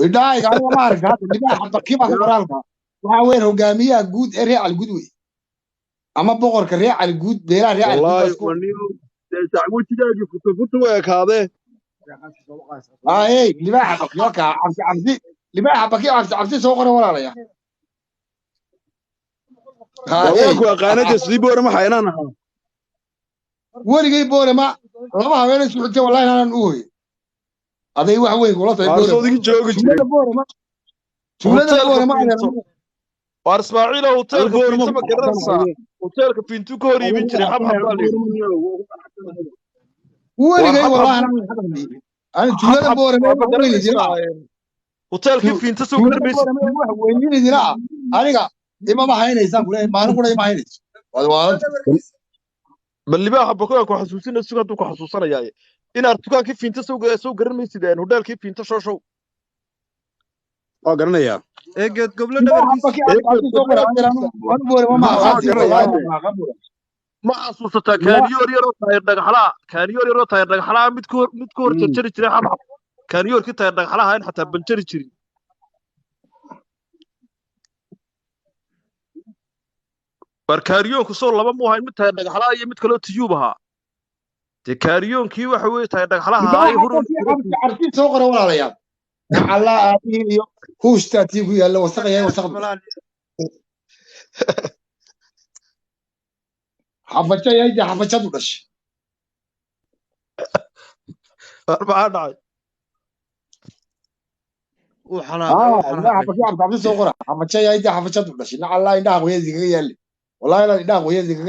Speaker 6: وداي قال ما أعرف هذا اللي بحب كيف أخبرالك وين هجامية جود ريع على الجودوي أما بقول كريع على الجود بيلا ريع على
Speaker 16: والله ونيو تعبوا تجاجي فتو وياك هذا
Speaker 6: إيه اللي بحب كيف عبسي اللي بحب كيف عبسي سوقنا ولا يا
Speaker 16: waa qaanada sidii boorama xaynaan ahaa
Speaker 6: waligay boorama laba habeen suuxtay wallahi aanan u hooy aday wax weyn kula tahay
Speaker 16: boorama soo digi joogi jiray
Speaker 6: boorama
Speaker 10: war Ismaaciil hotel boorama ma garanaysaa hotelka Pintu ka hor iibin jiray
Speaker 6: waligay wallahi aan tuulada boorama
Speaker 10: hotelka Pintu soo garmaysa
Speaker 6: wax weyn idina aniga ima ma haynaysan kulay maalin qura ima haynayso wad
Speaker 10: bal libaax bako ku xasuusin suuqa ku xasuusanayay in artukaanki Pintu soo garanmaysideen hotelkii Pintu show
Speaker 16: oo garanaya
Speaker 13: eegad goblo
Speaker 10: ma xasuusata kaaniyoor yar oo taayir dhagaxlaa mid ku hor jarjari jiray xabxab kaaniyoorkii taayir dhagaxlaha in xataa banjari jirin barkaariyoonku soo laba mu ahayn mid tahay dhagaxlaha iyo mid kale oo tiyuub ahaa de kaariyoonkii waxa weeye tahay dhagaxlaha ay
Speaker 6: arki soo qoro walaalayaal Allah aadiin iyo huushtaati ku yaala wasaqaya wasaqda xafajay xafajadu dhash
Speaker 10: arbaa dhacay
Speaker 6: xafajay soo qoro xafajay xafajadu dhash Allah indhaha qoyadiga yaali والله لا إله ويزيد